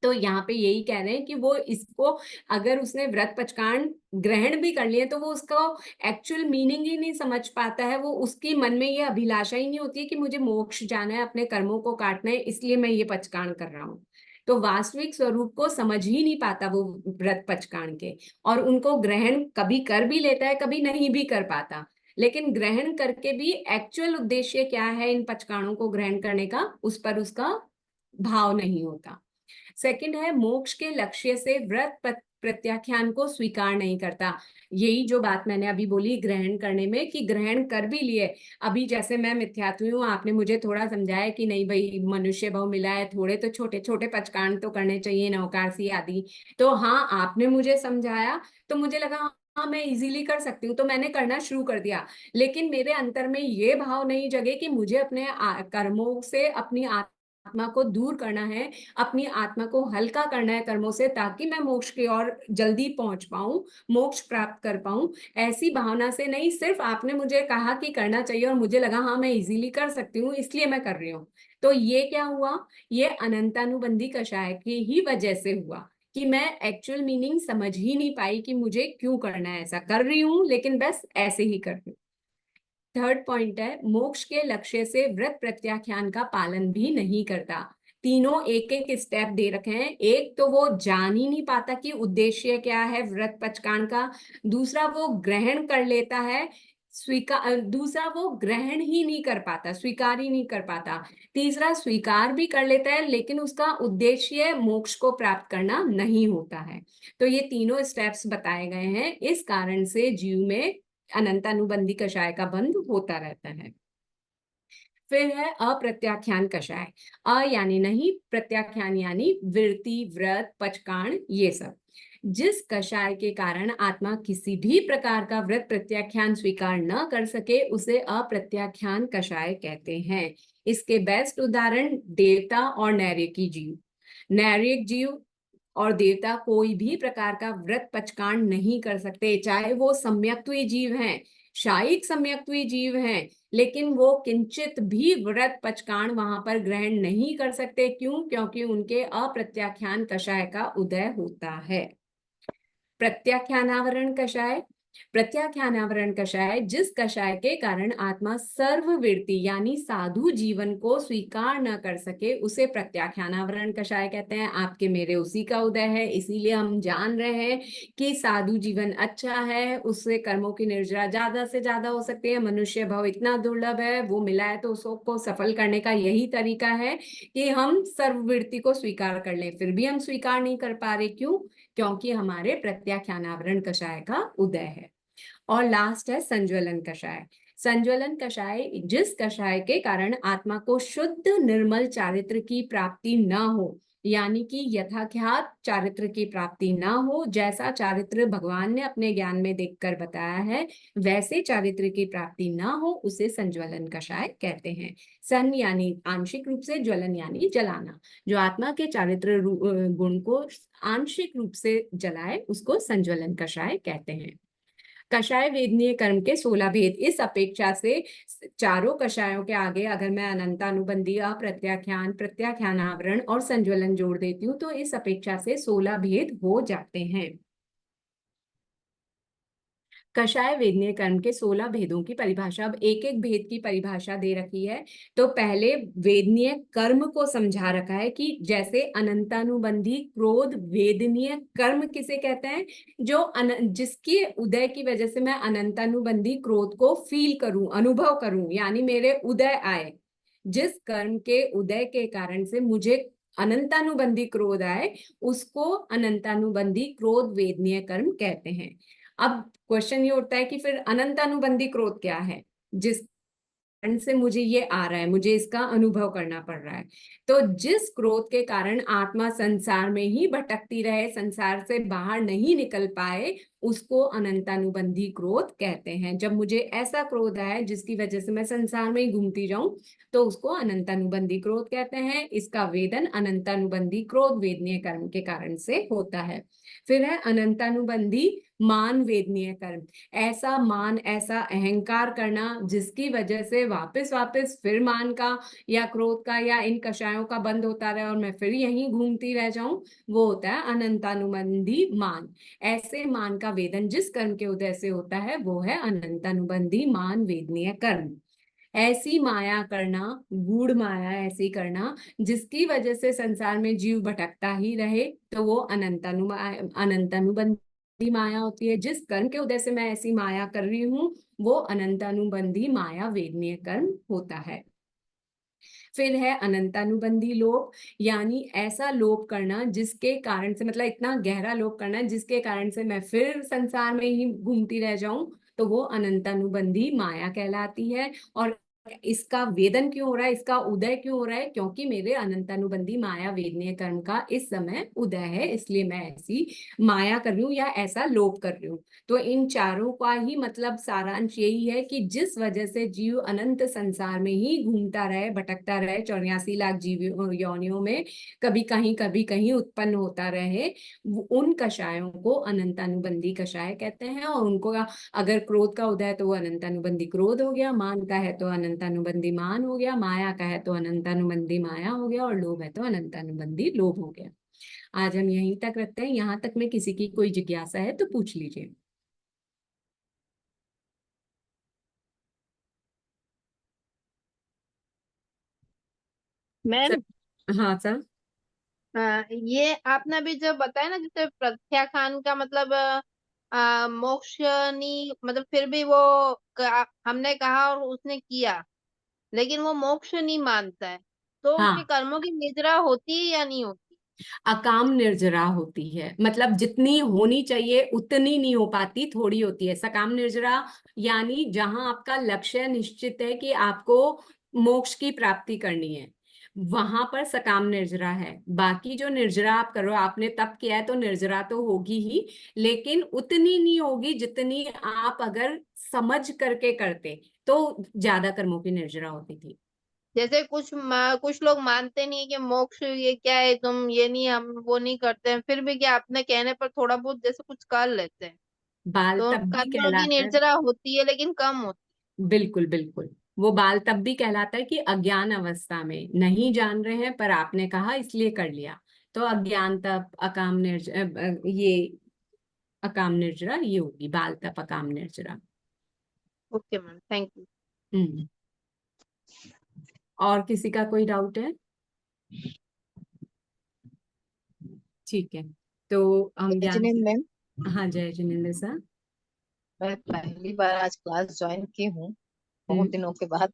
तो यहाँ पे यही कह रहे हैं कि वो इसको, अगर उसने व्रत पचकाण ग्रहण भी कर लिए तो वो उसका एक्चुअल मीनिंग ही नहीं समझ पाता है, वो उसकी मन में ये अभिलाषा ही नहीं होती है कि मुझे मोक्ष जाना है, अपने कर्मों को काटना है, इसलिए मैं ये पचकाण कर रहा हूँ। तो वास्तविक स्वरूप को समझ ही नहीं पाता वो व्रत पचकाण के, और उनको ग्रहण कभी कर भी लेता है, कभी नहीं भी कर पाता। लेकिन ग्रहण करके भी एक्चुअल उद्देश्य क्या है इन पचकाणों को ग्रहण करने का, उस पर उसका भाव नहीं होता। सेकंड है, मोक्ष के लक्ष्य से व्रत प्रत्याख्यान को स्वीकार नहीं करता। यही जो बात मैंने अभी बोली ग्रहण करने में, कि ग्रहण कर भी लिए, अभी जैसे मैं मिथ्यात्वी हूँ, आपने मुझे थोड़ा समझाया कि नहीं भाई मनुष्य भाव मिला है, थोड़े तो छोटे छोटे पचकान तो करने चाहिए, नवकारसी आदि। तो हाँ, आपने मुझे समझाया तो मुझे लगा हाँ मैं इजीली कर सकती हूँ, तो मैंने करना शुरू कर दिया। लेकिन मेरे अंतर में ये भाव नहीं जगे कि मुझे अपने कर्मों से अपनी आत्मा को दूर करना है, अपनी आत्मा को हल्का करना है कर्मों से, ताकि मैं मोक्ष की ओर जल्दी पहुंच पाऊं, मोक्ष प्राप्त कर पाऊं। ऐसी भावना से नहीं, सिर्फ आपने मुझे कहा कि करना चाहिए और मुझे लगा हाँ मैं इजीली कर सकती हूँ इसलिए मैं कर रही हूँ। तो ये क्या हुआ? ये अनंतानुबंधी कषाय की ही वजह से हुआ कि मैं एक्चुअल मीनिंग समझ ही नहीं पाई कि मुझे क्यों करना है, ऐसा कर रही हूँ लेकिन बस ऐसे ही कर रही हूँ। थर्ड पॉइंट है, मोक्ष के लक्ष्य से व्रत प्रत्याख्यान का पालन भी नहीं करता। तीनों एक एक स्टेप दे रखे हैं। एक तो वो जान ही नहीं पाता कि उद्देश्य क्या है व्रत पचकाण का, दूसरा वो ग्रहण कर लेता है, दूसरा वो ग्रहण ही नहीं कर पाता, स्वीकार ही नहीं कर पाता, तीसरा स्वीकार भी कर लेता है लेकिन उसका उद्देश्य मोक्ष को प्राप्त करना नहीं होता है। तो ये तीनों स्टेप्स बताए गए हैं, इस कारण से जीव में अनंतानुबंधी कषाय का बंध होता रहता है। फिर है अप्रत्याख्यान कषाय। अ यानी नहीं, प्रत्याख्यान यानी वृत्ति, व्रत, पचकाण, ये सब। जिस कषाय के कारण आत्मा किसी भी प्रकार का व्रत प्रत्याख्यान स्वीकार न कर सके उसे अप्रत्याख्यान कषाय कहते हैं। इसके बेस्ट उदाहरण देवता और नैरेकी जीव। नैरेक जीव और देवता कोई भी प्रकार का व्रत पचकाण नहीं कर सकते, चाहे वो सम्यक्त्वी जीव हैं, शायिक सम्यक्त्वी जीव हैं, लेकिन वो किंचित भी व्रत पचकाण वहां पर ग्रहण नहीं कर सकते। क्यों? क्योंकि उनके अप्रत्याख्यान कषाय का उदय होता है। प्रत्याख्यानावरण कषाय, प्रत्याख्यानावरण कषाय, जिस कषाय के कारण आत्मा सर्ववृत्ति यानी साधु जीवन को स्वीकार न कर सके उसे प्रत्याख्यानावरण कषाय कहते हैं। आपके मेरे उसी का उदय है, इसीलिए हम जान रहे हैं कि साधु जीवन अच्छा है, उससे कर्मों की निर्जरा ज्यादा से ज्यादा हो सकती है। मनुष्य भाव इतना दुर्लभ है, वो मिला है तो उसको सफल करने का यही तरीका है कि हम सर्ववृत्ति को स्वीकार कर लें। फिर भी हम स्वीकार नहीं कर पा रहे, क्यों? क्योंकि हमारे प्रत्याख्यानावरण कषाय का उदय है। और लास्ट है संज्वलन कषाय। संज्वलन कषाय, जिस कषाय के कारण आत्मा को शुद्ध निर्मल चारित्र की प्राप्ति न हो, यानी कि यथाख्यात चारित्र की प्राप्ति ना हो, जैसा चारित्र भगवान ने अपने ज्ञान में देखकर बताया है वैसे चारित्र की प्राप्ति ना हो, उसे संज्वलन कषाय कहते हैं। सन यानी आंशिक रूप से, ज्वलन यानी जलाना। जो आत्मा के चारित्र गुण को आंशिक रूप से जलाए उसको संज्वलन कषाय कहते हैं। कषाय वेदनीय कर्म के 16 भेद। इस अपेक्षा से चारों कषायों के आगे अगर मैं अनंतानुबंधी, अप्रत्याख्यान, प्रत्याख्यानावरण और संज्वलन जोड़ देती हूँ तो इस अपेक्षा से 16 भेद हो जाते हैं। कषाय वेदनीय कर्म के 16 भेदों की परिभाषा। अब एक एक भेद की परिभाषा दे रखी है। तो पहले वेदनीय कर्म को समझा रखा है कि जैसे अनंतानुबंधी क्रोध वेदनीय कर्म किसे कहते हैं? जो जिसकी उदय की वजह से मैं अनंतानुबंधी क्रोध को फील करूं, अनुभव करूं, यानी मेरे उदय आए। जिस कर्म के उदय के कारण से मुझे अनंतानुबंधी क्रोध आए उसको अनंतानुबंधी क्रोध वेदनीय कर्म कहते हैं। अब क्वेश्चन ये उठता है कि फिर अनंतानुबंधी क्रोध क्या है? जिस कारण से मुझे ये आ रहा है, मुझे इसका अनुभव करना पड़ रहा है। तो जिस क्रोध के कारण आत्मा संसार में ही भटकती रहे, संसार से बाहर नहीं निकल पाए, उसको अनंतानुबंधी क्रोध कहते हैं। जब मुझे ऐसा क्रोध आए जिसकी वजह से मैं संसार में ही घूमती जाऊं तो उसको अनंतानुबंधी क्रोध कहते हैं। इसका वेदन अनंतानुबंधी क्रोध वेदनीय कर्म के कारण से होता है। फिर है अनंतानुबंधी मान वेदनीय कर्म। ऐसा मान, ऐसा अहंकार करना जिसकी वजह से वापस वापस फिर मान का या क्रोध का या इन कषायों का बंद होता रहे और मैं फिर यहीं घूमती रह जाऊं, वो होता है अनंतानुबंधी मान। ऐसे मान का वेदन जिस कर्म के उदय से होता है वो है अनंतानुबंधी मान वेदनीय कर्म। ऐसी माया करना, गूढ़ माया ऐसी करना जिसकी वजह से संसार में जीव भटकता ही रहे, तो वो अनंतानुबंधी माया होती है। जिस कर्म के उदय से मैं ऐसी माया कर रही हूँ वो अनंतानुबंधी माया वेदनीय कर्म होता है। फिर है अनंतानुबंधी लोभ, यानी ऐसा लोभ करना जिसके कारण से, मतलब इतना गहरा लोभ करना जिसके कारण से मैं फिर संसार में ही घूमती रह जाऊं, तो वो अनंतानुबंधी माया कहलाती है। और इसका वेदन क्यों हो रहा है, इसका उदय क्यों हो रहा है? क्योंकि मेरे अनंतानुबंधी माया वेदनीय कर्म का इस समय उदय है, इसलिए मैं ऐसी माया कर रही हूँ या ऐसा लोभ कर रही हूँ। तो इन चारों का ही मतलब सारांश यही है कि जिस वजह से जीव अनंत संसार में ही घूमता रहे, भटकता रहे, 84 लाख जीव योनियों में कभी कहीं उत्पन्न होता रहे, उन कषायों को अनंतानुबंधी कषाय कहते हैं। और उनको अगर क्रोध का उदय है तो वो अनंतानुबंधी क्रोध हो गया, मान का है तो अनंतानुबंधी मान हो गया, माया का है तो अनंतानुबंधी माया हो गया, और लोभ है तो अनंतानुबंधी लोभ हो गया। आज हम यहीं तक रखते हैं। यहाँ तक में किसी की कोई जिज्ञासा है तो पूछ लीजिए। मैम, हाँ सर। ये आपने अभी जब बताया ना, जैसे प्रत्याख्यान का मतलब मोक्ष नहीं, मतलब फिर भी वो हमने कहा और उसने किया लेकिन वो मोक्ष नहीं मानता है, तो उसके हाँ, कर्मों की निद्रा होती है या नहीं होती? अकाम निर्जरा होती है, मतलब जितनी होनी चाहिए उतनी नहीं हो पाती, थोड़ी होती है। सकाम निर्जरा यानी जहां आपका लक्ष्य निश्चित है कि आपको मोक्ष की प्राप्ति करनी है, वहां पर सकाम निर्जरा है। बाकी जो निर्जरा आप करो, आपने तप किया है तो निर्जरा तो होगी ही, लेकिन उतनी नहीं होगी जितनी आप अगर समझ करके करते तो ज्यादा कर्मों की निर्जरा होती थी। जैसे कुछ लोग मानते नहीं है कि मोक्ष ये क्या है, तुम ये नहीं, हम वो नहीं करते हैं, फिर भी क्या अपने कहने पर थोड़ा बहुत जैसे कुछ कर लेते हैं, बाल तो तब भी कर्मों की कहलाता है। निर्जरा होती है लेकिन कम होती बिल्कुल बिल्कुल, वो बाल तब भी कहलाता है कि अज्ञान अवस्था में नहीं जान रहे हैं, पर आपने कहा इसलिए कर लिया, तो अज्ञान तप, अकाम ये अकाम निर्जरा ये होगी, बाल तप अकाम निर्जरा। Okay ma'am, thank you. हम्म। और किसी का कोई डाउट है? ठीक है, तो हम ज्ञान जिनेंद्र मैम, हाँ जय जिनेंद्र सर। मैं पहली बार आज क्लास ज्वाइन की हूँ बहुत हम्म, दिनों के बाद,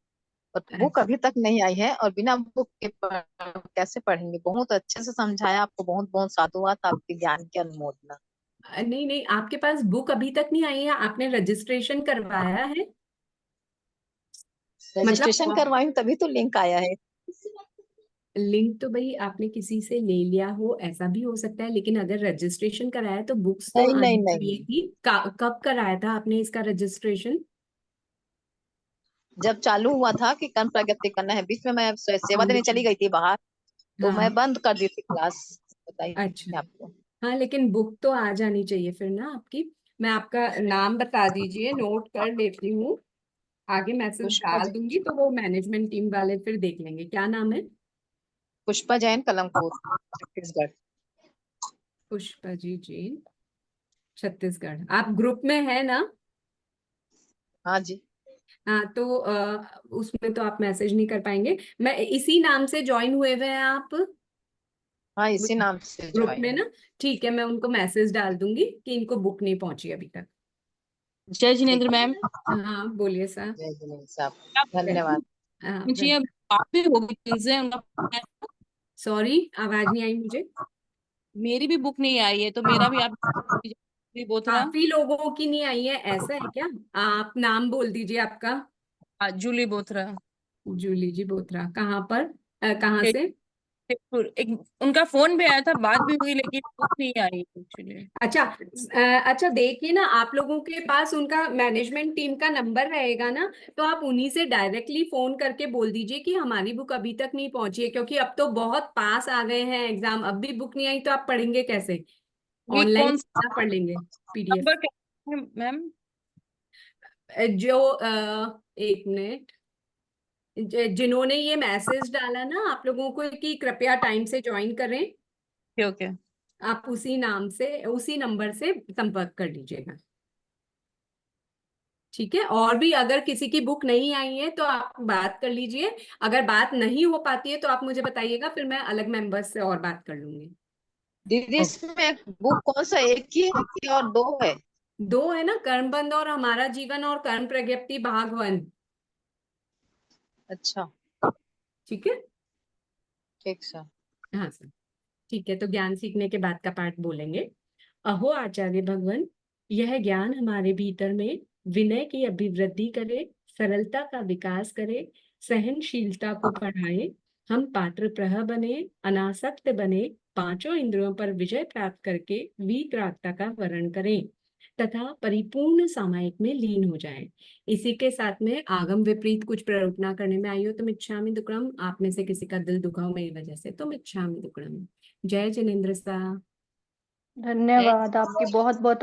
और बुक अच्छा। अभी तक नहीं आई है, और बिना बुक के कैसे पढ़ेंगे? बहुत अच्छे से समझाया, आपको बहुत बहुत साधुवाद, आपके ज्ञान की अनुमोदना। नहीं नहीं, आपके पास बुक अभी तक नहीं आई है? आपने रजिस्ट्रेशन करवाया है? रजिस्ट्रेशन मतलब करवाई हूँ तभी तो लिंक आया है। लिंक तो भाई आपने किसी से ले लिया हो, ऐसा भी हो सकता है, लेकिन अगर रजिस्ट्रेशन कराया तो बुक्स तो नहीं नहीं आनी नहीं चाहिए नहीं। थी। कब कराया था आपने इसका रजिस्ट्रेशन? जब चालू हुआ था कि कर्म प्रगति करना है, बीच में मैं सेवा देने चली गई थी बाहर, तो हाँ मैं बंद कर दी थी क्लास। अच्छा। बताइए आपको। हाँ लेकिन बुक तो आ जानी चाहिए फिर ना आपकी। मैं आपका नाम बता दीजिए, नोट कर लेती हूँ, आगे मैसेज पुष्पा डाल दूंगी तो वो मैनेजमेंट टीम वाले फिर देख लेंगे। क्या नाम है? पुष्पा जैन, कलमपुर, छत्तीसगढ़। पुष्पा जी जैन, छत्तीसगढ़। आप ग्रुप में है ना? हाँ जी। हाँ तो उसमें तो आप मैसेज नहीं कर पाएंगे। मैं इसी नाम से ज्वाइन हुए हुए हैं आप हाँ, इसी नाम से ग्रुप ज्वाइन में है। ना? ठीक है, मैं उनको मैसेज डाल दूंगी कि इनको बुक नहीं पहुंची अभी तक। जय ठीक जिनेन्द्र है। मैम। हाँ बोलिए सर। जय जिनेन्द्र साहब, धन्यवाद। मुझे अब बात भी होगी उनसे, सॉरी, आवाज नहीं आई मुझे। मेरी भी बुक नहीं आई है, तो मेरा भी आप बोथरा। काफी लोगों की नहीं आई है, ऐसा है क्या? आप नाम बोल दीजिए आपका। जूली बोथरा। जूली जी बोथरा, कहाँ पर कहाँ से? एक उनका फोन भी आया था, बात भी हुई, लेकिन बुक नहीं आई एक्चुअली। अच्छा अच्छा, देखिए ना, आप लोगों के पास उनका मैनेजमेंट टीम का नंबर रहेगा ना, तो आप उन्हीं से डायरेक्टली फोन करके बोल दीजिए कि हमारी बुक अभी तक नहीं पहुंची है, क्योंकि अब तो बहुत पास आ गए हैं एग्जाम, अब भी बुक नहीं आई तो आप पढ़ेंगे कैसे? ये ऑनलाइन कौन सा पढ़ लेंगे पीडीएफ? नंबर क्या है मैम? जो एक मिनट, जिन्होंने ये मैसेज डाला ना आप लोगों को कि कृपया टाइम से ज्वाइन करें, ओके ओके। आप उसी नाम से, उसी नंबर से संपर्क कर लीजिएगा। ठीक है, और भी अगर किसी की बुक नहीं आई है तो आप बात कर लीजिए। अगर बात नहीं हो पाती है तो आप मुझे बताइएगा, फिर मैं अलग मेंबर्स से और बात कर लूंगी। दीदी, इसमें बुक कौन सा, एक ही है कि और दो है? दो है ना, कर्मबंध और हमारा जीवन और कर्म प्रज्ञप्ति भाग 1। अच्छा, ठीक है। ठीक सर। हाँ सर। ठीक है, तो ज्ञान सीखने के बाद का पाठ बोलेंगे। अहो आचार्य भगवन, यह ज्ञान हमारे भीतर में विनय की अभिवृद्धि करे, सरलता का विकास करे, सहनशीलता को बढ़ाए, हम पात्र प्रह बने, अनासक्त बने, पांचों इंद्रियों पर विजय प्राप्त करके वीतरागता का वर्ण करें तथा परिपूर्ण सामायिक में लीन हो जाएं। इसी के साथ में आगम विपरीत कुछ प्रयोग ना करने में आई हो तो मिच्छामि दुक्कडम। आप में से किसी का दिल दुखा हो मेरी वजह से तो मिच्छामि दुक्कडम। जय जिनेन्द्र सा। धन्यवाद, आपकी बहुत बहुत